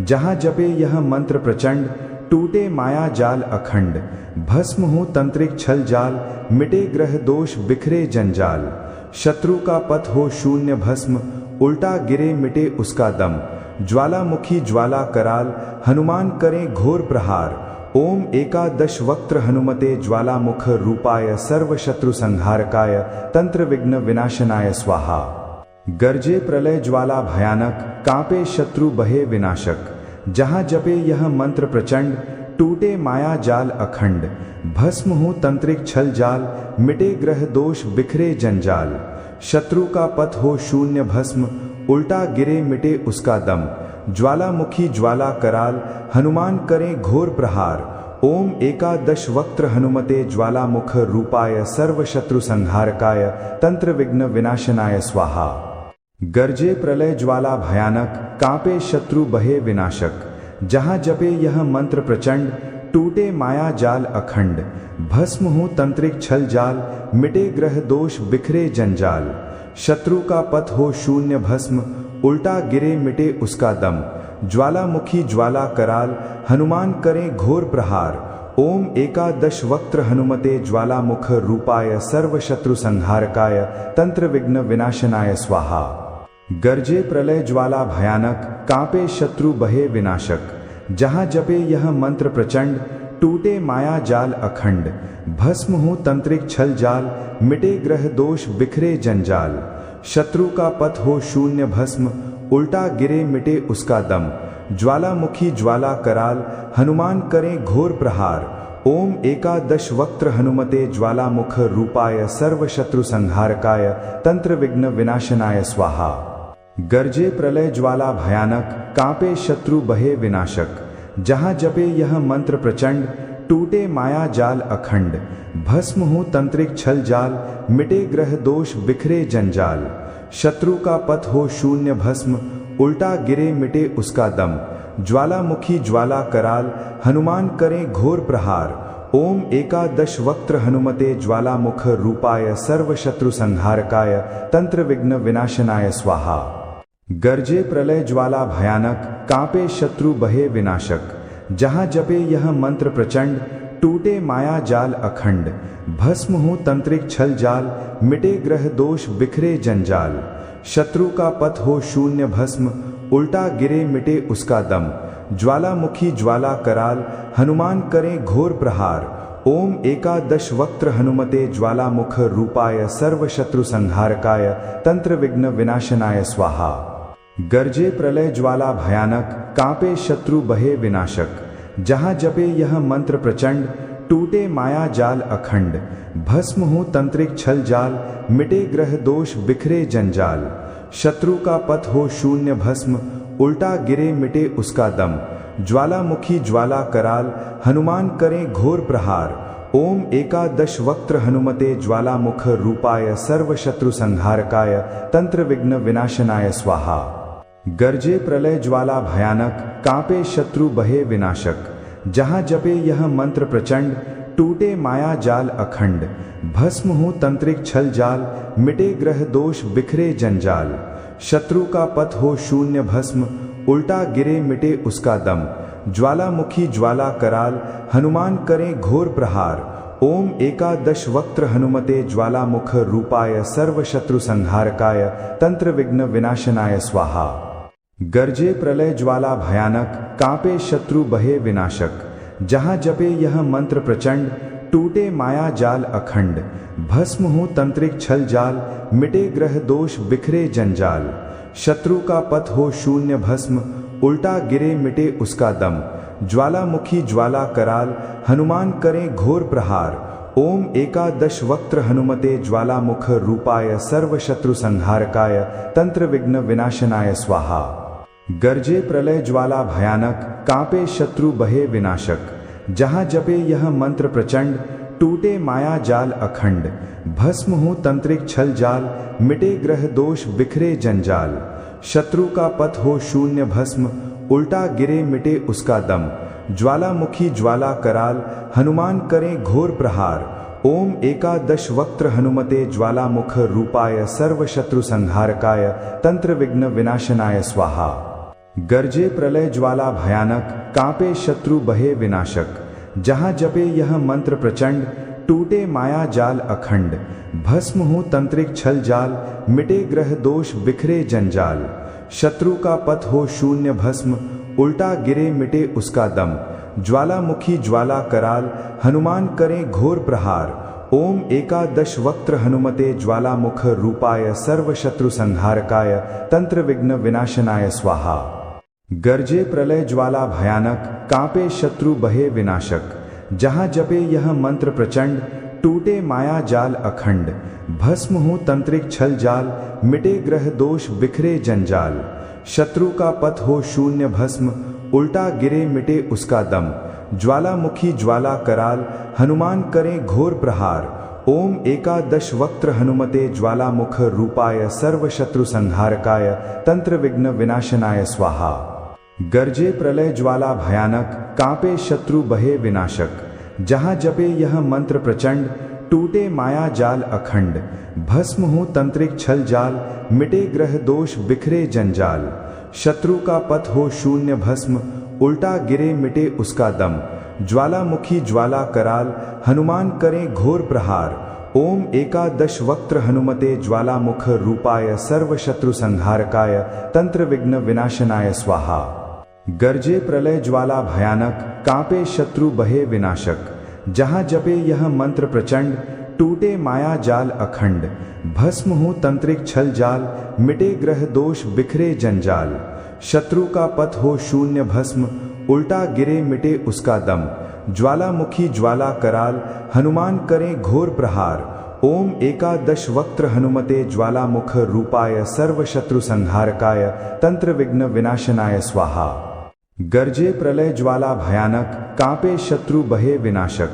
जहाँ जपे यह मंत्र प्रचंड, टूटे माया जाल अखंड। भस्म हो तंत्रिक छल जाल, मिटे ग्रह दोष बिखरे जंजाल। शत्रु का पथ हो शून्य भस्म, उल्टा गिरे मिटे उसका दम। ज्वालामुखी ज्वाला कराल, हनुमान करें घोर प्रहार। ओम एकादश वक्त्र हनुमते ज्वालामुख रूपाय सर्वशत्रु संहारकाय तंत्र विघ्न विनाशनाय स्वाहा। गर्जे प्रलय ज्वाला भयानक, कांपे शत्रु बहे विनाशक। जहाँ जपे यह मंत्र प्रचंड, टूटे माया जाल अखंड। भस्म हो तंत्रिक छल जाल, मिटे ग्रह दोष बिखरे जंजाल। शत्रु का पथ हो शून्य भस्म, उल्टा गिरे मिटे उसका दम। ज्वालामुखी ज्वाला कराल, हनुमान करें घोर प्रहार। ओम एकादश वक्त्र हनुमते ज्वालामुख रूपाय सर्वशत्रु संहारकाय तंत्र विघ्न विनाशनाय स्वाहा। गर्जे प्रलय ज्वाला भयानक, कांपे शत्रु बहे विनाशक। जहाँ जपे यह मंत्र प्रचंड, टूटे माया जाल अखंड। भस्म हो तंत्रिक छल जाल, मिटे ग्रह दोष बिखरे जंजाल। शत्रु का पथ हो शून्य भस्म, उल्टा गिरे मिटे उसका दम। ज्वालामुखी ज्वाला कराल, हनुमान करें घोर प्रहार। ओम एकादश वक्त्र हनुमते ज्वालामुख रूपाय सर्वशत्रु संहारकाय तंत्र विघ्न विनाशनाय स्वाहा। गर्जे प्रलय ज्वाला भयानक, कांपे शत्रु बहे विनाशक। जहाँ जपे यह मंत्र प्रचंड, टूटे माया जाल अखंड। भस्म हो तंत्रिक छल जाल, मिटे ग्रह दोष बिखरे जंजाल। शत्रु का पथ हो शून्य भस्म, उल्टा गिरे मिटे उसका दम। ज्वालामुखी ज्वाला कराल, हनुमान करें घोर प्रहार। ओम एकादश वक्त्र हनुमते ज्वालामुख रूपाय सर्वशत्रु संहारकाय तंत्र विघ्न विनाशनाय स्वाहा। गर्जे प्रलय ज्वाला भयानक, कांपे शत्रु बहे विनाशक। जहाँ जपे यह मंत्र प्रचंड, टूटे माया जाल अखंड। भस्म हो तंत्रिक छल जाल, मिटे ग्रह दोष बिखरे जंजाल। शत्रु का पथ हो शून्य भस्म, उल्टा गिरे मिटे उसका दम। ज्वालामुखी ज्वाला कराल, हनुमान करें घोर प्रहार। ओम एकादश वक्त्र हनुमते ज्वालामुख रूपाय सर्वशत्रु संहारकाय तंत्र विघ्न विनाशनाय स्वाहा। गर्जे प्रलय ज्वाला भयानक, कांपे शत्रु बहे विनाशक। जहाँ जपे यह मंत्र प्रचंड, टूटे माया जाल अखंड। भस्म हो तंत्रिक छल जाल, मिटे ग्रह दोष बिखरे जंजाल। शत्रु का पथ हो शून्य भस्म, उल्टा गिरे मिटे उसका दम। ज्वालामुखी ज्वाला कराल, हनुमान करें घोर प्रहार। ओम एकादश वक्त्र हनुमते ज्वालामुख रूपाय सर्वशत्रु संहारकाय तंत्र विघ्न विनाशनाय स्वाहा। गर्जे प्रलय ज्वाला भयानक, कांपे शत्रु बहे विनाशक। जहाँ जपे यह मंत्र प्रचंड, टूटे माया जाल अखंड। भस्म हो तंत्रिक छल जाल, मिटे ग्रह दोष बिखरे जंजाल। शत्रु का पथ हो शून्य भस्म, उल्टा गिरे मिटे उसका दम। ज्वालामुखी ज्वाला कराल, हनुमान करें घोर प्रहार। ओम एकादश वक्त्र हनुमते ज्वालामुख रूपाय सर्वशत्रु संहारकाय तंत्र विघ्न विनाशनाय स्वाहा। गर्जे प्रलय ज्वाला भयानक, कांपे शत्रु बहे विनाशक। जहाँ जपे यह मंत्र प्रचंड, टूटे माया जाल अखंड। भस्म हो तंत्रिक छल जाल, मिटे ग्रह दोष बिखरे जंजाल। शत्रु का पथ हो शून्य भस्म, उल्टा गिरे मिटे उसका दम। ज्वालामुखी ज्वाला कराल, हनुमान करें घोर प्रहार। ओम एकादश वक्त्र हनुमते ज्वालामुख रूपाय सर्वशत्रु संहारकाय तंत्र विघ्न विनाशनाय स्वाहा। गर्जे प्रलय ज्वाला भयानक, कांपे शत्रु बहे विनाशक। जहाँ जपे यह मंत्र प्रचंड, टूटे माया जाल अखंड। भस्म हो तंत्रिक छल जाल, मिटे ग्रह दोष बिखरे जंजाल। शत्रु का पथ हो शून्य भस्म, उल्टा गिरे मिटे उसका दम। ज्वालामुखी ज्वाला कराल हनुमान करें घोर प्रहार। ओम एकादश वक्त्र हनुमते ज्वालामुख रूपाय सर्वशत्रु संहारकाय तंत्र विघ्न विनाशनाय स्वाहा। गर्जे प्रलय ज्वाला भयानक कांपे शत्रु बहे विनाशक। जहाँ जपे यह मंत्र प्रचंड टूटे माया जाल अखंड। भस्म हो तंत्रिक छल जाल मिटे ग्रह दोष बिखरे जंजाल। शत्रु का पथ हो शून्य भस्म उल्टा गिरे मिटे उसका दम। ज्वालामुखी ज्वाला कराल हनुमान करें घोर प्रहार। ओम एकादश वक्त्र हनुमते ज्वालामुख रूपाय सर्वशत्रु संहारकाय तंत्र विघ्न विनाशनाय स्वाहा। गर्जे प्रलय ज्वाला भयानक कांपे शत्रु बहे विनाशक। जहाँ जपे यह मंत्र प्रचंड टूटे माया जाल अखंड। भस्म हो तंत्रिक छल जाल मिटे ग्रह दोष बिखरे जंजाल। शत्रु का पथ हो शून्य भस्म उल्टा गिरे मिटे उसका दम। ज्वालामुखी ज्वाला कराल हनुमान करें घोर प्रहार। ओम एकादश वक्त्र हनुमते ज्वालामुख रूपाय सर्वशत्रु संहारकाय तंत्र विघ्न विनाशनाय स्वाहा। गर्जे प्रलय ज्वाला भयानक कांपे शत्रु बहे विनाशक। जहाँ जपे यह मंत्र प्रचंड टूटे माया जाल अखंड। भस्म हो तंत्रिक छल जाल मिटे ग्रह दोष बिखरे जंजाल। शत्रु का पथ हो शून्य भस्म उल्टा गिरे मिटे उसका दम। ज्वालामुखी ज्वाला कराल हनुमान करें घोर प्रहार। ओम एकादश वक्त्र हनुमते ज्वालामुख रूपाय सर्वशत्रु संहारकाय तंत्र विघ्न विनाशनाय स्वाहा। गर्जे प्रलय ज्वाला भयानक कांपे शत्रु बहे विनाशक। जहाँ जपे यह मंत्र प्रचंड टूटे माया जाल अखंड। भस्म हो तंत्रिक छल जाल मिटे ग्रह दोष बिखरे जंजाल। शत्रु का पथ हो शून्य भस्म उल्टा गिरे मिटे उसका दम। ज्वालामुखी ज्वाला कराल हनुमान करें घोर प्रहार। ओम एकादश वक्त्र हनुमते ज्वालामुख रूपाय सर्वशत्रु संहारकाय तंत्र विघ्न विनाशनाय स्वाहा। गर्जे प्रलय ज्वाला भयानक कांपे शत्रु बहे विनाशक। जहाँ जपे यह मंत्र प्रचंड टूटे माया जाल अखंड। भस्म हो तंत्रिक छल जाल मिटे ग्रह दोष बिखरे जंजाल। शत्रु का पथ हो शून्य भस्म उल्टा गिरे मिटे उसका दम। ज्वालामुखी ज्वाला कराल हनुमान करें घोर प्रहार। ओम एकादश वक्त्र हनुमते ज्वालामुख रूपाय सर्वशत्रु संहारकाय तंत्र विघ्न विनाशनाय स्वाहा। गर्जे प्रलय ज्वाला भयानक कांपे शत्रु बहे विनाशक।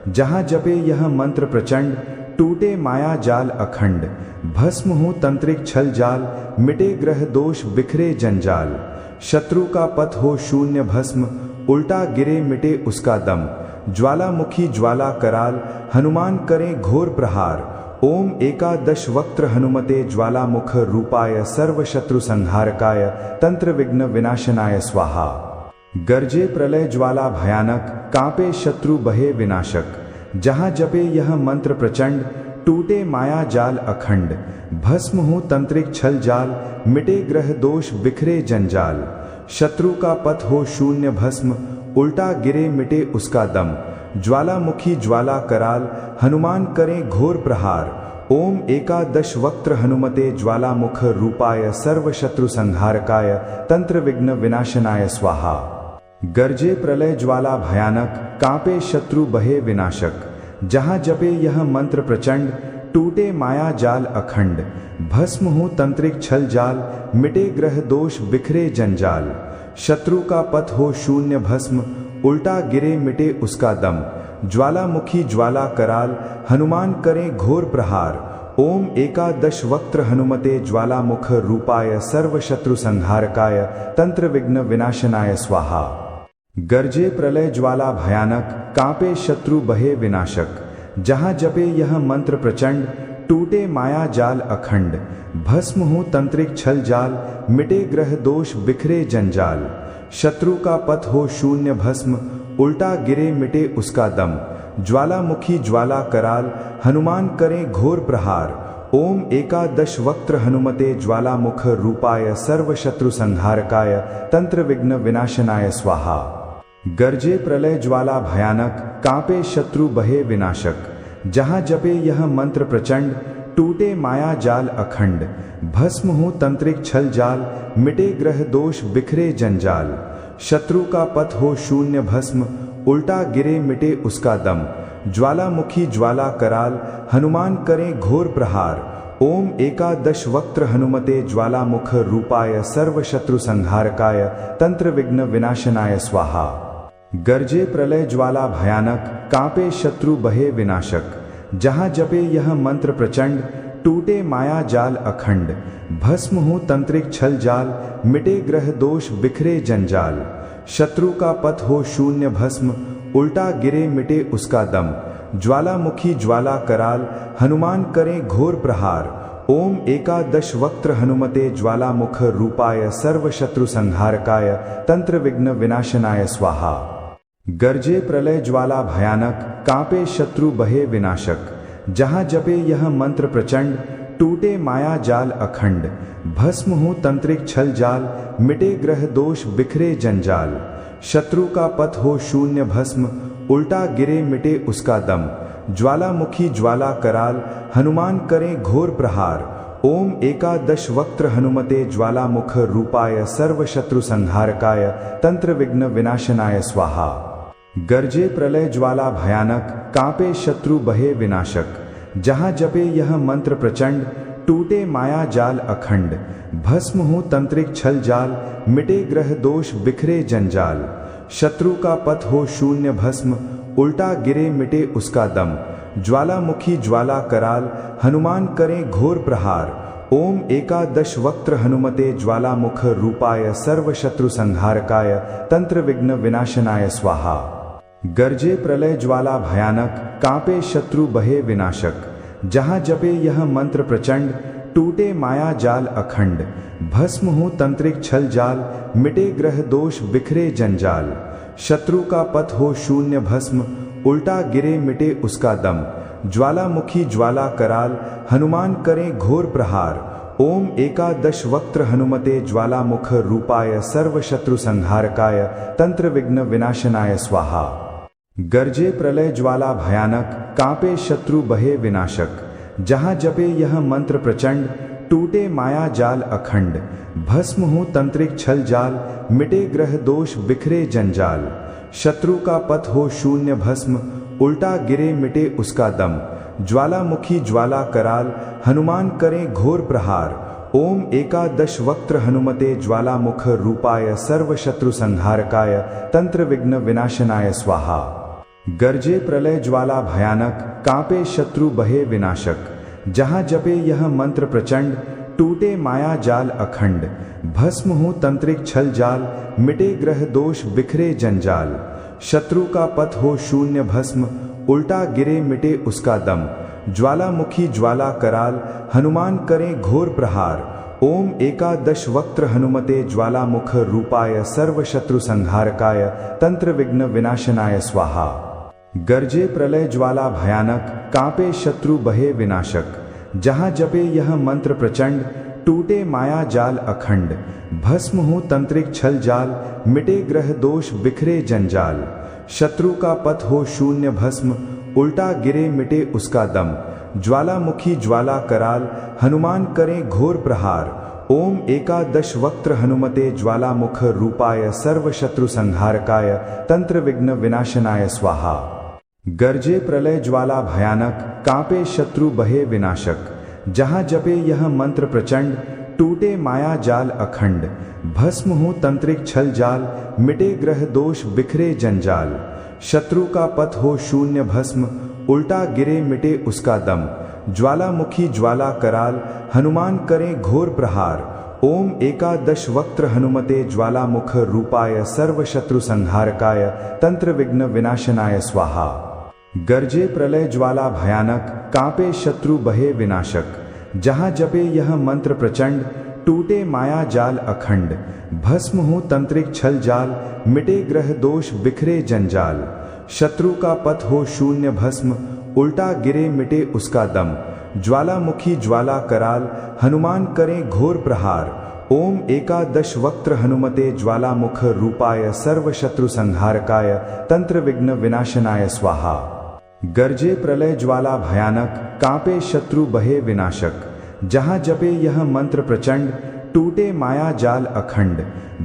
जहाँ जपे यह मंत्र प्रचंड टूटे माया जाल अखंड। भस्म हो तंत्रिक छल जाल मिटे ग्रह दोष बिखरे जंजाल। शत्रु का पथ हो शून्य भस्म उल्टा गिरे मिटे उसका दम। ज्वालामुखी ज्वाला कराल हनुमान करें घोर प्रहार। ओम एकादश वक्त्र हनुमते ज्वालामुख रूपाय सर्वशत्रु संहारकाय तंत्र विघ्न विनाशनाय स्वाहा। गर्जे प्रलय ज्वाला भयानक कांपे शत्रु बहे विनाशक। जहाँ जपे यह मंत्र प्रचंड टूटे माया जाल अखंड। भस्म हो तंत्रिक छल जाल मिटे ग्रह दोष बिखरे जंजाल। शत्रु का पथ हो शून्य भस्म उल्टा गिरे मिटे उसका दम। ज्वालामुखी ज्वाला कराल हनुमान करें घोर प्रहार। ओम एकादश वक्त्र हनुमते ज्वालामुख रूपाय सर्वशत्रु संहारकाय तंत्र विघ्न विनाशनाय स्वाहा। गर्जे प्रलय ज्वाला भयानक कांपे शत्रु बहे विनाशक। जहाँ जपे यह मंत्र प्रचंड टूटे माया जाल अखंड। भस्म हो तंत्रिक छल जाल मिटे ग्रह दोष बिखरे जंजाल। शत्रु का पथ हो शून्य भस्म उल्टा गिरे मिटे उसका दम। ज्वालामुखी ज्वाला कराल हनुमान करें घोर प्रहार। ओम एकादश वक्त्र हनुमते ज्वालामुख रूपाय सर्वशत्रु संहारकाय तंत्र विघ्न विनाशनाय स्वाहा। गर्जे प्रलय ज्वाला भयानक कांपे शत्रु बहे विनाशक। जहाँ जपे यह मंत्र प्रचंड टूटे माया जाल अखंड। भस्म हो तंत्रिक छल जाल मिटे ग्रह दोष बिखरे जंजाल। शत्रु का पथ हो शून्य भस्म उल्टा गिरे मिटे उसका दम। ज्वालामुखी ज्वाला कराल हनुमान करें घोर प्रहार। ओम एकादश वक्त्र हनुमते ज्वालामुख रूपाय सर्वशत्रु संहारकाय तंत्र विघ्न विनाशनाय स्वाहा। गर्जे प्रलय ज्वाला भयानक कांपे शत्रु बहे विनाशक। जहाँ जपे यह मंत्र प्रचंड टूटे माया जाल अखंड। भस्म हो तंत्रिक छल जाल मिटे ग्रह दोष बिखरे जंजाल। शत्रु का पथ हो शून्य भस्म, उल्टा गिरे मिटे उसका दम। ज्वालामुखी ज्वाला कराल, हनुमान करें घोर प्रहार। ओम एकादश वक्त्र हनुमते ज्वालामुख रूपाय, सर्व शत्रु संहारकाय, तंत्र विघ्न विनाशनाय स्वाहा। गर्जे प्रलय ज्वाला भयानक, कांपे शत्रु बहे विनाशक। जहाँ जपे यह मंत्र प्रचंड, टूटे माया जाल अखंड। भस्म हो तंत्रिक छल जाल, मिटे ग्रह दोष बिखरे जंजाल। शत्रु का पथ हो शून्य भस्म, उल्टा गिरे मिटे उसका दम। ज्वालामुखी ज्वाला कराल, हनुमान करें घोर प्रहार। ओम एकादश वक्त्र हनुमते ज्वालामुख रूपाय, सर्व शत्रु संहारकाय, तंत्र विघ्न विनाशनाय स्वाहा। गर्जे प्रलय ज्वाला भयानक, कांपे शत्रु बहे विनाशक। जहाँ जपे यह मंत्र प्रचंड, टूटे माया जाल अखंड। भस्म हो तंत्रिक छल जाल, मिटे ग्रह दोष बिखरे जंजाल। शत्रु का पथ हो शून्य भस्म, उल्टा गिरे मिटे उसका दम। ज्वालामुखी ज्वाला कराल, हनुमान करें घोर प्रहार। ओम एकादश वक्त्र हनुमते ज्वालामुख रूपाय, सर्व शत्रु संहारकाय, तंत्र विघ्न विनाशनाय स्वाहा। गर्जे प्रलय ज्वाला भयानक, कांपे शत्रु बहे विनाशक। जहाँ जपे यह मंत्र प्रचंड, टूटे माया जाल अखंड। भस्म हो तंत्रिक छल जाल, मिटे ग्रह दोष बिखरे जंजाल। शत्रु का पथ हो शून्य भस्म, उल्टा गिरे मिटे उसका दम। ज्वालामुखी ज्वाला कराल, हनुमान करें घोर प्रहार। ओम एकादश वक्त्र हनुमते ज्वालामुख रूपाय, सर्व शत्रु संहारकाय, तंत्र विघ्न विनाशनाय स्वाहा। गर्जे प्रलय ज्वाला भयानक, कांपे शत्रु बहे विनाशक। जहाँ जपे यह मंत्र प्रचंड, टूटे माया जाल अखंड। भस्म हो तंत्रिक छल जाल, मिटे ग्रह दोष बिखरे जंजाल। शत्रु का पथ हो शून्य भस्म, उल्टा गिरे मिटे उसका दम। ज्वालामुखी ज्वाला कराल, हनुमान करें घोर प्रहार। ओम एकादश वक्त्र हनुमते ज्वालामुख रूपाय, सर्व शत्रु संहारकाय, तंत्र विघ्न विनाशनाय स्वाहा। गर्जे प्रलय ज्वाला भयानक, कांपे शत्रु बहे विनाशक। जहाँ जपे यह मंत्र प्रचंड, टूटे माया जाल अखंड। भस्म हो तंत्रिक छल जाल, मिटे ग्रह दोष बिखरे जंजाल। शत्रु का पथ हो शून्य भस्म, उल्टा गिरे मिटे उसका दम। ज्वालामुखी ज्वाला कराल, हनुमान करें घोर प्रहार। ओम एकादश वक्त्र हनुमते ज्वालामुख रूपाय, सर्व शत्रु संहारकाय, तंत्र विघ्न विनाशनाय स्वाहा। गर्जे प्रलय ज्वाला भयानक, कांपे शत्रु बहे विनाशक। जहाँ जपे यह मंत्र प्रचंड, टूटे माया जाल अखंड। भस्म हो तंत्रिक छल जाल, मिटे ग्रह दोष बिखरे जंजाल। शत्रु का पथ हो शून्य भस्म, उल्टा गिरे मिटे उसका दम। ज्वालामुखी ज्वाला कराल, हनुमान करें घोर प्रहार। ओम एकादश वक्त्र हनुमते ज्वालामुख रूपाय, सर्व शत्रु संहारकाय, तंत्र विघ्न विनाशनाय स्वाहा। गर्जे प्रलय ज्वाला भयानक, कांपे शत्रु बहे विनाशक। जहाँ जपे यह मंत्र प्रचंड, टूटे माया जाल अखंड। भस्म हो तंत्रिक छल जाल, मिटे ग्रह दोष बिखरे जंजाल। शत्रु का पथ हो शून्य भस्म, उल्टा गिरे मिटे उसका दम। ज्वालामुखी ज्वाला कराल, हनुमान करें घोर प्रहार। ओम एकादश वक्त्र हनुमते ज्वालामुख रूपाय, सर्व शत्रु संहारकाय, तंत्र विघ्न विनाशनाय स्वाहा। गर्जे प्रलय ज्वाला भयानक, कांपे शत्रु बहे विनाशक। जहाँ जपे यह मंत्र प्रचंड, टूटे माया जाल अखंड। भस्म हो तंत्रिक छल जाल, मिटे ग्रह दोष बिखरे जंजाल। शत्रु का पथ हो शून्य भस्म, उल्टा गिरे मिटे उसका दम। ज्वालामुखी ज्वाला कराल, हनुमान करें घोर प्रहार। ओम एकादश वक्त्र हनुमते ज्वालामुख रूपाय, सर्व शत्रु संहारकाय, तंत्र विघ्न विनाशनाय स्वाहा। गर्जे प्रलय ज्वाला भयानक, कांपे शत्रु बहे विनाशक। जहाँ जपे यह मंत्र प्रचंड, टूटे माया जाल अखंड। भस्म हो तंत्रिक छल जाल, मिटे ग्रह दोष बिखरे जंजाल। शत्रु का पथ हो शून्य भस्म, उल्टा गिरे मिटे उसका दम। ज्वालामुखी ज्वाला कराल, हनुमान करें घोर प्रहार। ओम एकादश वक्त्र हनुमते ज्वालामुख रूपाय, सर्व शत्रु संहारकाय, तंत्र विघ्न विनाशनाय स्वाहा। गर्जे प्रलय ज्वाला भयानक, कांपे शत्रु बहे विनाशक। जहाँ जपे यह मंत्र प्रचंड, टूटे माया जाल अखंड,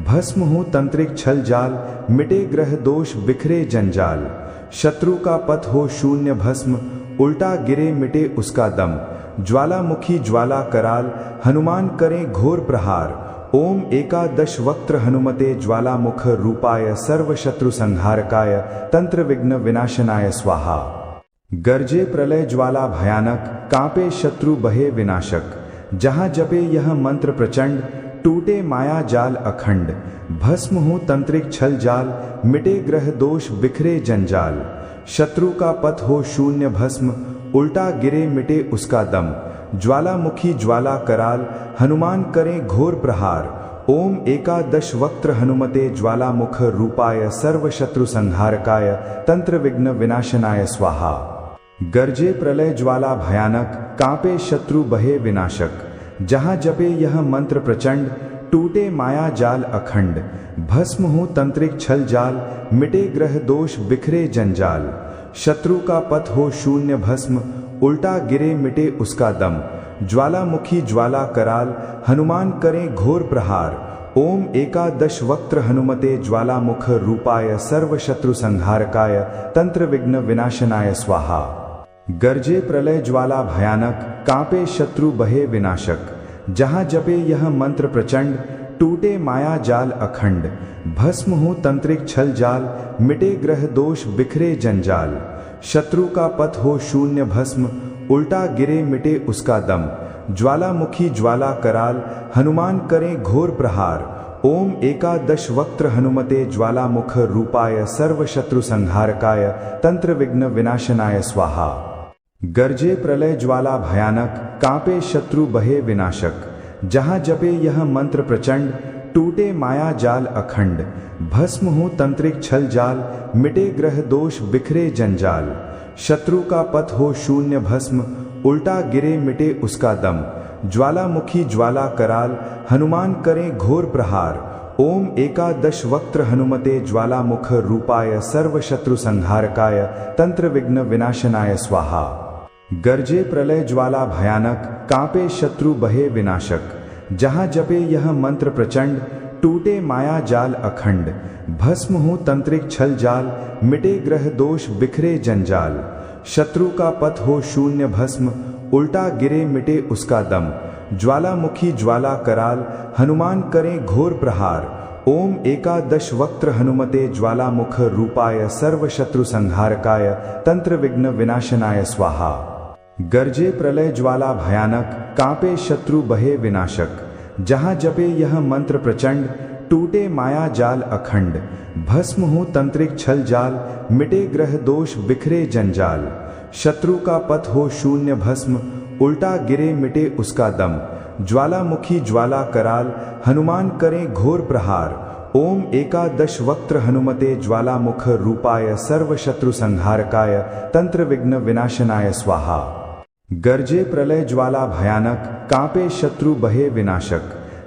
भस्म हो तंत्रिक छल जाल, मिटे ग्रह दोष बिखरे जंजाल। शत्रु का पथ हो शून्य भस्म, उल्टा गिरे मिटे उसका दम। ज्वालामुखी ज्वाला कराल, हनुमान करें घोर प्रहार। ओम एकादश वक्त्र हनुमते ज्वालामुख रूपाय, सर्व शत्रु संहारकाय, तंत्र विघ्न विनाशनाय स्वाहा। गर्जे प्रलय ज्वाला भयानक, कांपे शत्रु बहे विनाशक। जहाँ जपे यह मंत्र प्रचंड, टूटे माया जाल अखंड। भस्म हो तंत्रिक छल जाल, मिटे ग्रह दोष बिखरे जंजाल। शत्रु का पथ हो शून्य भस्म, उल्टा गिरे मिटे उसका दम। ज्वालामुखी ज्वाला कराल, हनुमान करें घोर प्रहार। ओम एकादश वक्त्र हनुमते ज्वालामुख रूपाय, सर्व शत्रु संहारकाय, तंत्र विघ्न विनाशनाय स्वाहा। गर्जे प्रलय ज्वाला भयानक, कांपे शत्रु बहे विनाशक। जहाँ जपे यह मंत्र प्रचंड, टूटे माया जाल अखंड। भस्म हो तंत्रिक छल जाल, मिटे ग्रह दोष बिखरे जंजाल। शत्रु का पथ हो शून्य भस्म, उल्टा गिरे मिटे उसका दम। ज्वालामुखी ज्वाला कराल, हनुमान करें घोर प्रहार। ओम एकादश वक्त्र हनुमते ज्वालामुख रूपाय, सर्व शत्रु संहारकाय, तंत्र विघ्न विनाशनाय स्वाहा। गर्जे प्रलय ज्वाला भयानक, कांपे शत्रु बहे विनाशक। जहाँ जपे यह मंत्र प्रचंड, टूटे माया जाल अखंड। भस्म हो तंत्रिक छल जाल, मिटे ग्रह दोष बिखरे जंजाल। शत्रु का पथ हो शून्य भस्म, उल्टा गिरे मिटे उसका दम। ज्वालामुखी ज्वाला कराल, हनुमान करें घोर प्रहार। ओम एकादश वक्त्र हनुमते ज्वालामुख रूपाय, सर्व शत्रु संहारकाय, तंत्र विघ्न विनाशनाय स्वाहा। गर्जे प्रलय ज्वाला भयानक, कांपे शत्रु बहे विनाशक। जहाँ जपे यह मंत्र प्रचंड, टूटे माया जाल अखंड। भस्म हो तंत्रिक छल जाल, मिटे ग्रह दोष बिखरे जंजाल। शत्रु का पथ हो शून्य भस्म, उल्टा गिरे मिटे उसका दम। ज्वालामुखी ज्वाला कराल, हनुमान करें घोर प्रहार। ओम एकादश वक्त्र हनुमते ज्वालामुख रूपाय, सर्व शत्रु संहारकाय, तंत्र विघ्न विनाशनाय स्वाहा। गर्जे प्रलय ज्वाला भयानक, कांपे शत्रु बहे विनाशक। जहाँ जपे यह मंत्र प्रचंड, टूटे माया जाल अखंड। भस्म हो तंत्रिक छल जाल, मिटे ग्रह दोष बिखरे जंजाल। शत्रु का पथ हो शून्य भस्म, उल्टा गिरे मिटे उसका दम। ज्वालामुखी ज्वाला कराल, हनुमान करें घोर प्रहार। ओम एकादश वक्त्र हनुमते ज्वालामुख रूपाय, सर्व शत्रु संहारकाय, तंत्र विघ्न विनाशनाय स्वाहा। गर्जे प्रलय ज्वाला भयानक, कांपे शत्रु बहे विनाशक। जहाँ जपे यह मंत्र प्रचंड, टूटे माया जाल अखंड। भस्म हो तंत्रिक छल जाल, मिटे ग्रह दोष बिखरे जंजाल। शत्रु का पथ हो शून्य भस्म, उल्टा गिरे मिटे उसका दम। ज्वालामुखी ज्वाला कराल, हनुमान करें घोर प्रहार। ओम एकादश वक्त्र हनुमते ज्वालामुख रूपाय, सर्व शत्रु संहारकाय, तंत्र विघ्न विनाशनाय स्वाहा। गर्जे प्रलय ज्वाला भयानक, कांपे शत्रु बहे विनाशक।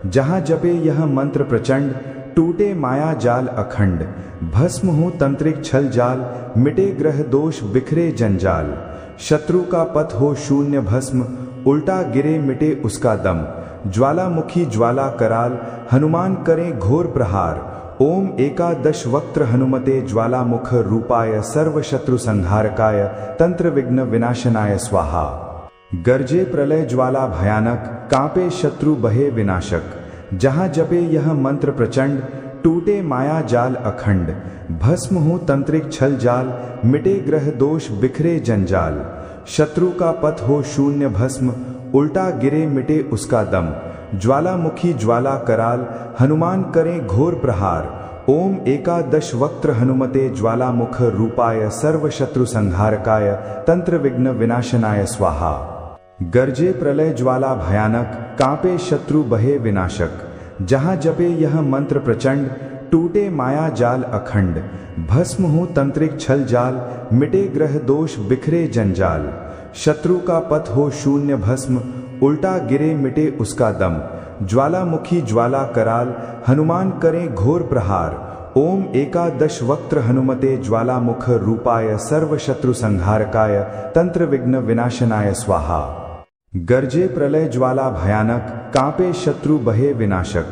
जहाँ जपे यह मंत्र प्रचंड, टूटे माया जाल अखंड। भस्म हो तंत्रिक छल जाल, मिटे ग्रह दोष बिखरे जंजाल। शत्रु का पथ हो शून्य भस्म, उल्टा गिरे मिटे उसका दम। ज्वालामुखी ज्वाला कराल, हनुमान करें घोर प्रहार। ओम एकादश वक्त्र हनुमते ज्वालामुख रूपाय, सर्व शत्रु संहारकाय, तंत्र विघ्न विनाशनाय स्वाहा। गर्जे प्रलय ज्वाला भयानक, कांपे शत्रु बहे विनाशक। जहाँ जपे यह मंत्र प्रचंड, टूटे माया जाल अखंड। भस्म हो तंत्रिक छल जाल, मिटे ग्रह दोष बिखरे जंजाल। शत्रु का पथ हो शून्य भस्म, उल्टा गिरे मिटे उसका दम। ज्वालामुखी ज्वाला कराल, हनुमान करें घोर प्रहार। ओम एकादश वक्त्र हनुमते ज्वालामुख रूपाय, सर्व शत्रु संहारकाय, तंत्र विघ्न विनाशनाय स्वाहा। गर्जे प्रलय ज्वाला भयानक, कांपे शत्रु बहे विनाशक। जहाँ जपे यह मंत्र प्रचंड, टूटे माया जाल अखंड। भस्म हो तंत्रिक छल जाल, मिटे ग्रह दोष बिखरे जंजाल। शत्रु का पथ हो शून्य भस्म, उल्टा गिरे मिटे उसका दम। ज्वालामुखी ज्वाला कराल, हनुमान करें घोर प्रहार। ओम एकादश वक्त्र हनुमते ज्वालामुख रूपाय, सर्व शत्रु संहारकाय, तंत्र विघ्न विनाशनाय स्वाहा। गरजे प्रलय ज्वाला भयानक, कांपे शत्रु बहे विनाशक।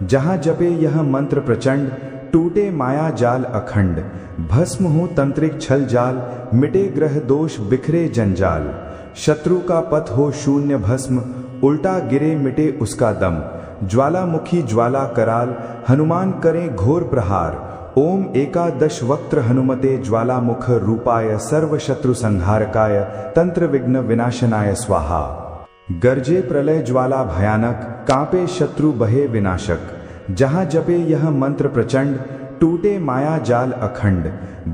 जहाँ जपे यह मंत्र प्रचंड, टूटे माया जाल अखंड। भस्म हो तंत्रिक छल जाल, मिटे ग्रह दोष बिखरे जंजाल। शत्रु का पथ हो शून्य भस्म, उल्टा गिरे मिटे उसका दम। ज्वालामुखी ज्वाला कराल, हनुमान करें घोर प्रहार। ओम एकादश वक्त्र हनुमते ज्वालामुख रूपाय, सर्व शत्रु संहारकाय, तंत्र विघ्न विनाशनाय स्वाहा। गरजे प्रलय ज्वाला भयानक, कांपे शत्रु बहे विनाशक। जहाँ जपे यह मंत्र प्रचंड, टूटे माया जाल अखंड।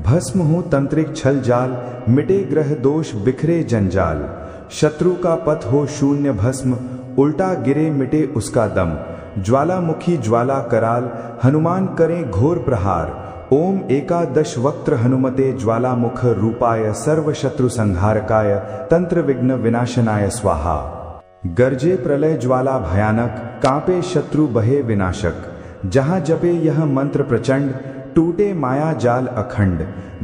भस्म हो तंत्रिक छल जाल, मिटे ग्रह दोष बिखरे जंजाल। शत्रु का पथ हो शून्य भस्म, उल्टा गिरे मिटे उसका दम। ज्वालामुखी ज्वाला कराल, हनुमान करें घोर प्रहार। ओम एकादश वक्त्र हनुमते ज्वालामुख रूपाय, सर्व शत्रु संहारकाय, तंत्र विघ्न विनाशनाय स्वाहा। गरजे प्रलय ज्वाला भयानक, कांपे शत्रु बहे विनाशक। जहाँ जपे यह मंत्र प्रचंड, टूटे माया जाल अखंड।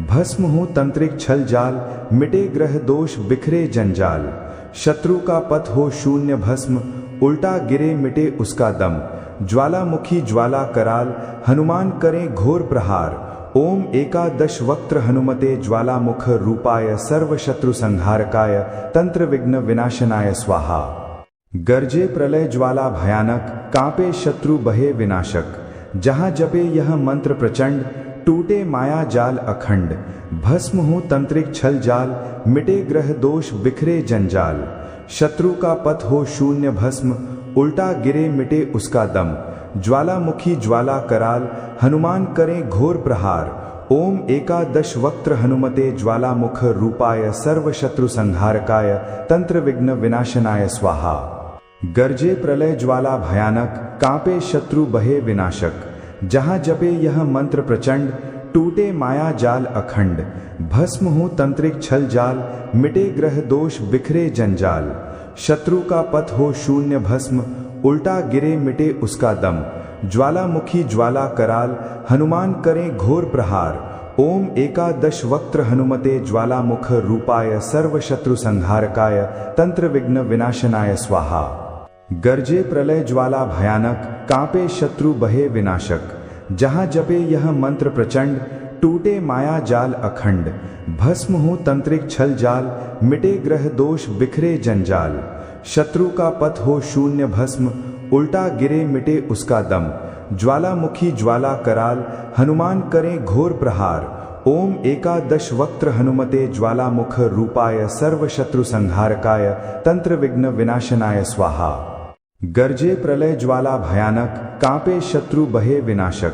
भस्म हो तंत्रिक छल जाल, मिटे ग्रह दोष बिखरे जंजाल। शत्रु का पथ हो शून्य भस्म, उल्टा गिरे मिटे उसका दम। ज्वालामुखी ज्वाला कराल, हनुमान करें घोर प्रहार। ओम एकादश वक्त्र हनुमते ज्वालामुख रूपाय, सर्व शत्रु संहारकाय, तंत्र विघ्न विनाशनाय स्वाहा। गरजे प्रलय ज्वाला भयानक, कांपे शत्रु बहे विनाशक। जहाँ जपे यह मंत्र प्रचंड, टूटे माया जाल अखंड। भस्म हो तंत्रिक छल जाल, मिटे ग्रह दोष बिखरे जंजाल। शत्रु का पथ हो शून्य भस्म, उल्टा गिरे मिटे उसका दम। ज्वालामुखी ज्वाला कराल, हनुमान करें घोर प्रहार। ओम एकादश वक्त्र हनुमते ज्वालामुख रूपाय, सर्व शत्रु संहारकाय, तंत्र विघ्न विनाशनाय स्वाहा। गरजे प्रलय ज्वाला भयानक, कांपे शत्रु बहे विनाशक। जहाँ जपे यह मंत्र प्रचंड, टूटे माया जाल अखंड। भस्म हो तंत्रिक छल जाल, मिटे ग्रह दोष बिखरे जंजाल। शत्रु का पथ हो शून्य भस्म, उल्टा गिरे मिटे उसका दम। ज्वालामुखी ज्वाला कराल, हनुमान करें घोर प्रहार। ओम एकादश वक्त्र हनुमते ज्वालामुख रूपाय, सर्व शत्रु संहारकाय, तंत्र विघ्न विनाशनाय स्वाहा। गरजे प्रलय ज्वाला भयानक, कांपे शत्रु बहे विनाशक। जहाँ जपे यह मंत्र प्रचंड, टूटे माया जाल अखंड। भस्म हो तंत्रिक छल जाल, मिटे ग्रह दोष बिखरे जंजाल। शत्रु का पथ हो शून्य भस्म, उल्टा गिरे मिटे उसका दम। ज्वालामुखी ज्वाला कराल, हनुमान करें घोर प्रहार। ओम एकादश वक्त्र हनुमते ज्वालामुख रूपाय, सर्व शत्रु संहारकाय, तंत्र विघ्न विनाशनाय स्वाहा। गरजे प्रलय ज्वाला भयानक, कांपे शत्रु बहे विनाशक।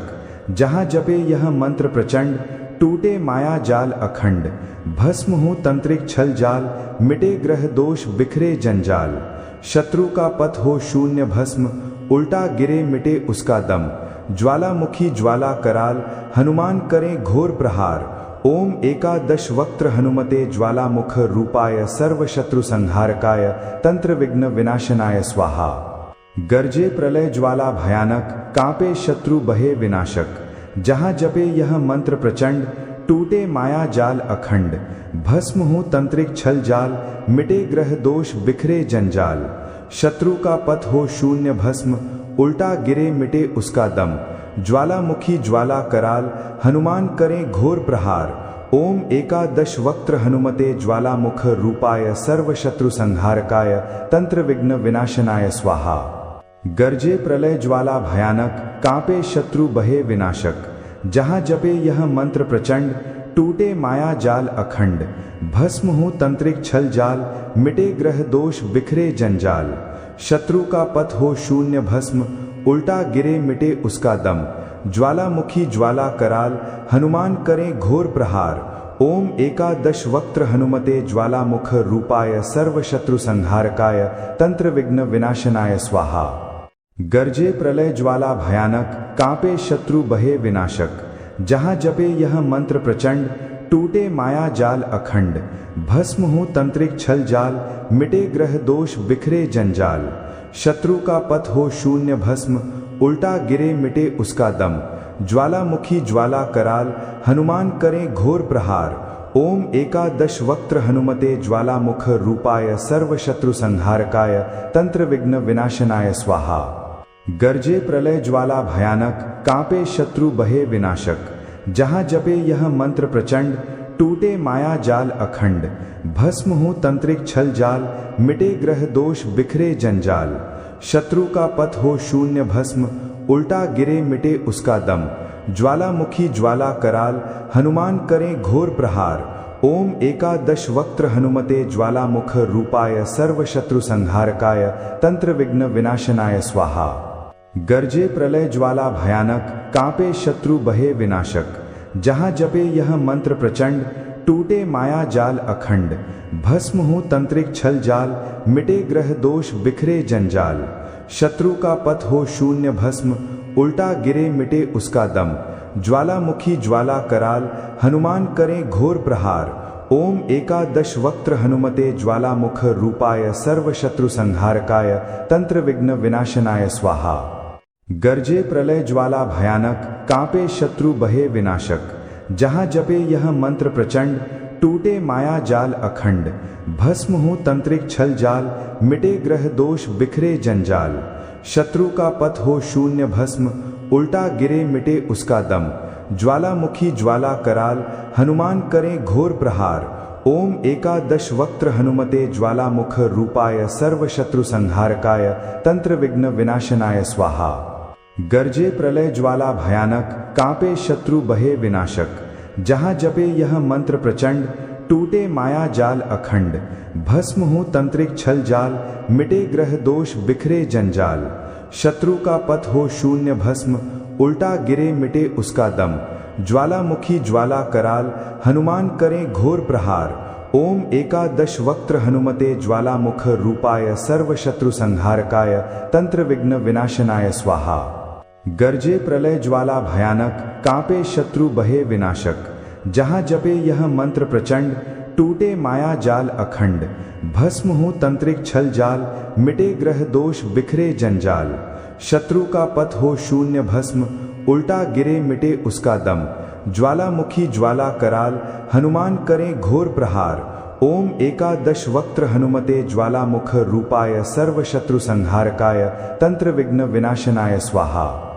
जहाँ जपे यह मंत्र प्रचंड, टूटे माया जाल अखंड। भस्म हो तंत्रिक छल जाल, मिटे ग्रह दोष बिखरे जंजाल। शत्रु का पथ हो शून्य भस्म, उल्टा गिरे मिटे उसका दम। ज्वालामुखी ज्वाला कराल, हनुमान करें घोर प्रहार। ओम एकादश वक्त्र हनुमते ज्वालामुख रूपाय, सर्व शत्रु संहारकाय, तंत्र विघ्न विनाशनाय स्वाहा। गरजे प्रलय ज्वाला भयानक, कांपे शत्रु बहे विनाशक। जहाँ जपे यह मंत्र प्रचंड, टूटे माया जाल अखंड। भस्म हो तंत्रिक छल जाल, मिटे ग्रह दोष बिखरे जंजाल। शत्रु का पथ हो शून्य भस्म, उल्टा गिरे मिटे उसका दम। ज्वालामुखी ज्वाला कराल, हनुमान करें घोर प्रहार। ओम एकादश वक्त्र हनुमते ज्वालामुख रूपाय, सर्व शत्रु संहारकाय, तंत्र विघ्न विनाशनाय स्वाहा। गरजे प्रलय ज्वाला भयानक, कांपे शत्रु बहे विनाशक। जहाँ जपे यह मंत्र प्रचंड, टूटे माया जाल अखंड। भस्म हो तंत्रिक छल जाल, मिटे ग्रह दोष बिखरे जंजाल। शत्रु का पथ हो शून्य भस्म, उल्टा गिरे मिटे उसका दम। ज्वालामुखी ज्वाला कराल, हनुमान करें घोर प्रहार। ओम एकादश वक्त्र हनुमते ज्वालामुख रूपाय, सर्व शत्रु संहारकाय, तंत्र विघ्न विनाशनाय स्वाहा। गरजे प्रलय ज्वाला भयानक, कांपे शत्रु बहे विनाशक। जहाँ जपे यह मंत्र प्रचंड, टूटे माया जाल अखंड। भस्म हो तंत्रिक छल जाल, मिटे ग्रह दोष बिखरे जंजाल। शत्रु का पथ हो शून्य भस्म, उल्टा गिरे मिटे उसका दम। ज्वालामुखी ज्वाला कराल, हनुमान करें घोर प्रहार। ओम एकादश वक्त्र हनुमते ज्वालामुख रूपाय सर्वशत्रु संहारकाय तंत्र विघ्न विनाशनाय स्वाहा। गर्जे प्रलय ज्वाला भयानक, कांपे शत्रु बहे विनाशक। जहाँ जपे यह मंत्र प्रचंड, टूटे माया जाल अखंड। भस्म हो तंत्रिक छल जाल, मिटे ग्रह दोष बिखरे जंजाल। शत्रु का पथ हो शून्य भस्म, उल्टा गिरे मिटे उसका दम। ज्वालामुखी ज्वाला कराल, हनुमान करें घोर प्रहार। ओम एकादश वक्त्र हनुमते ज्वालामुख रूपाय सर्वशत्रु संहारकाय तंत्र विघ्न विनाशनाय स्वाहा। गर्जे प्रलय ज्वाला भयानक, कांपे शत्रु बहे विनाशक। जहाँ जपे यह मंत्र प्रचंड, टूटे माया जाल अखंड। भस्म हो तंत्रिक छल जाल, मिटे ग्रह दोष बिखरे जंजाल। शत्रु का पथ हो शून्य भस्म, उल्टा गिरे मिटे उसका दम। ज्वालामुखी ज्वाला कराल, हनुमान करें घोर प्रहार। ओम एकादश वक्त्र हनुमते ज्वालामुख रूपाय सर्वशत्रु संहारकाय तंत्र विघ्न विनाशनाय स्वाहा। गर्जे प्रलय ज्वाला भयानक, कांपे शत्रु बहे विनाशक। जहाँ जपे यह मंत्र प्रचंड, टूटे माया जाल अखंड। भस्म हो तंत्रिक छल जाल, मिटे ग्रह दोष बिखरे जंजाल। शत्रु का पथ हो शून्य भस्म, उल्टा गिरे मिटे उसका दम। ज्वालामुखी ज्वाला कराल, हनुमान करें घोर प्रहार। ओम एकादश वक्त्र हनुमते ज्वालामुख रूपाय सर्वशत्रु संहारकाय तंत्र विघ्न विनाशनाय स्वाहा। गर्जे प्रलय ज्वाला भयानक, कांपे शत्रु बहे विनाशक। जहाँ जपे यह मंत्र प्रचंड, टूटे माया जाल अखंड। भस्म हो तंत्रिक छल जाल, मिटे ग्रह दोष बिखरे जंजाल। शत्रु का पथ हो शून्य भस्म, उल्टा गिरे मिटे उसका दम। ज्वालामुखी ज्वाला कराल, हनुमान करें घोर प्रहार। ओम एकादश वक्त्र हनुमते ज्वालामुख रूपाय सर्वशत्रु संहारकाय तंत्र विघ्न विनाशनाय स्वाहा। गर्जे प्रलय ज्वाला भयानक, कांपे शत्रु बहे विनाशक। जहाँ जपे यह मंत्र प्रचंड, टूटे माया जाल अखंड। भस्म हो तंत्रिक छल जाल, मिटे ग्रह दोष बिखरे जंजाल। शत्रु का पथ हो शून्य भस्म, उल्टा गिरे मिटे उसका दम। ज्वालामुखी ज्वाला कराल, हनुमान करें घोर प्रहार। ओम एकादश वक्त्र हनुमते ज्वालामुख रूपाय सर्वशत्रु संहारकाय तंत्र विघ्न विनाशनाय स्वाहा।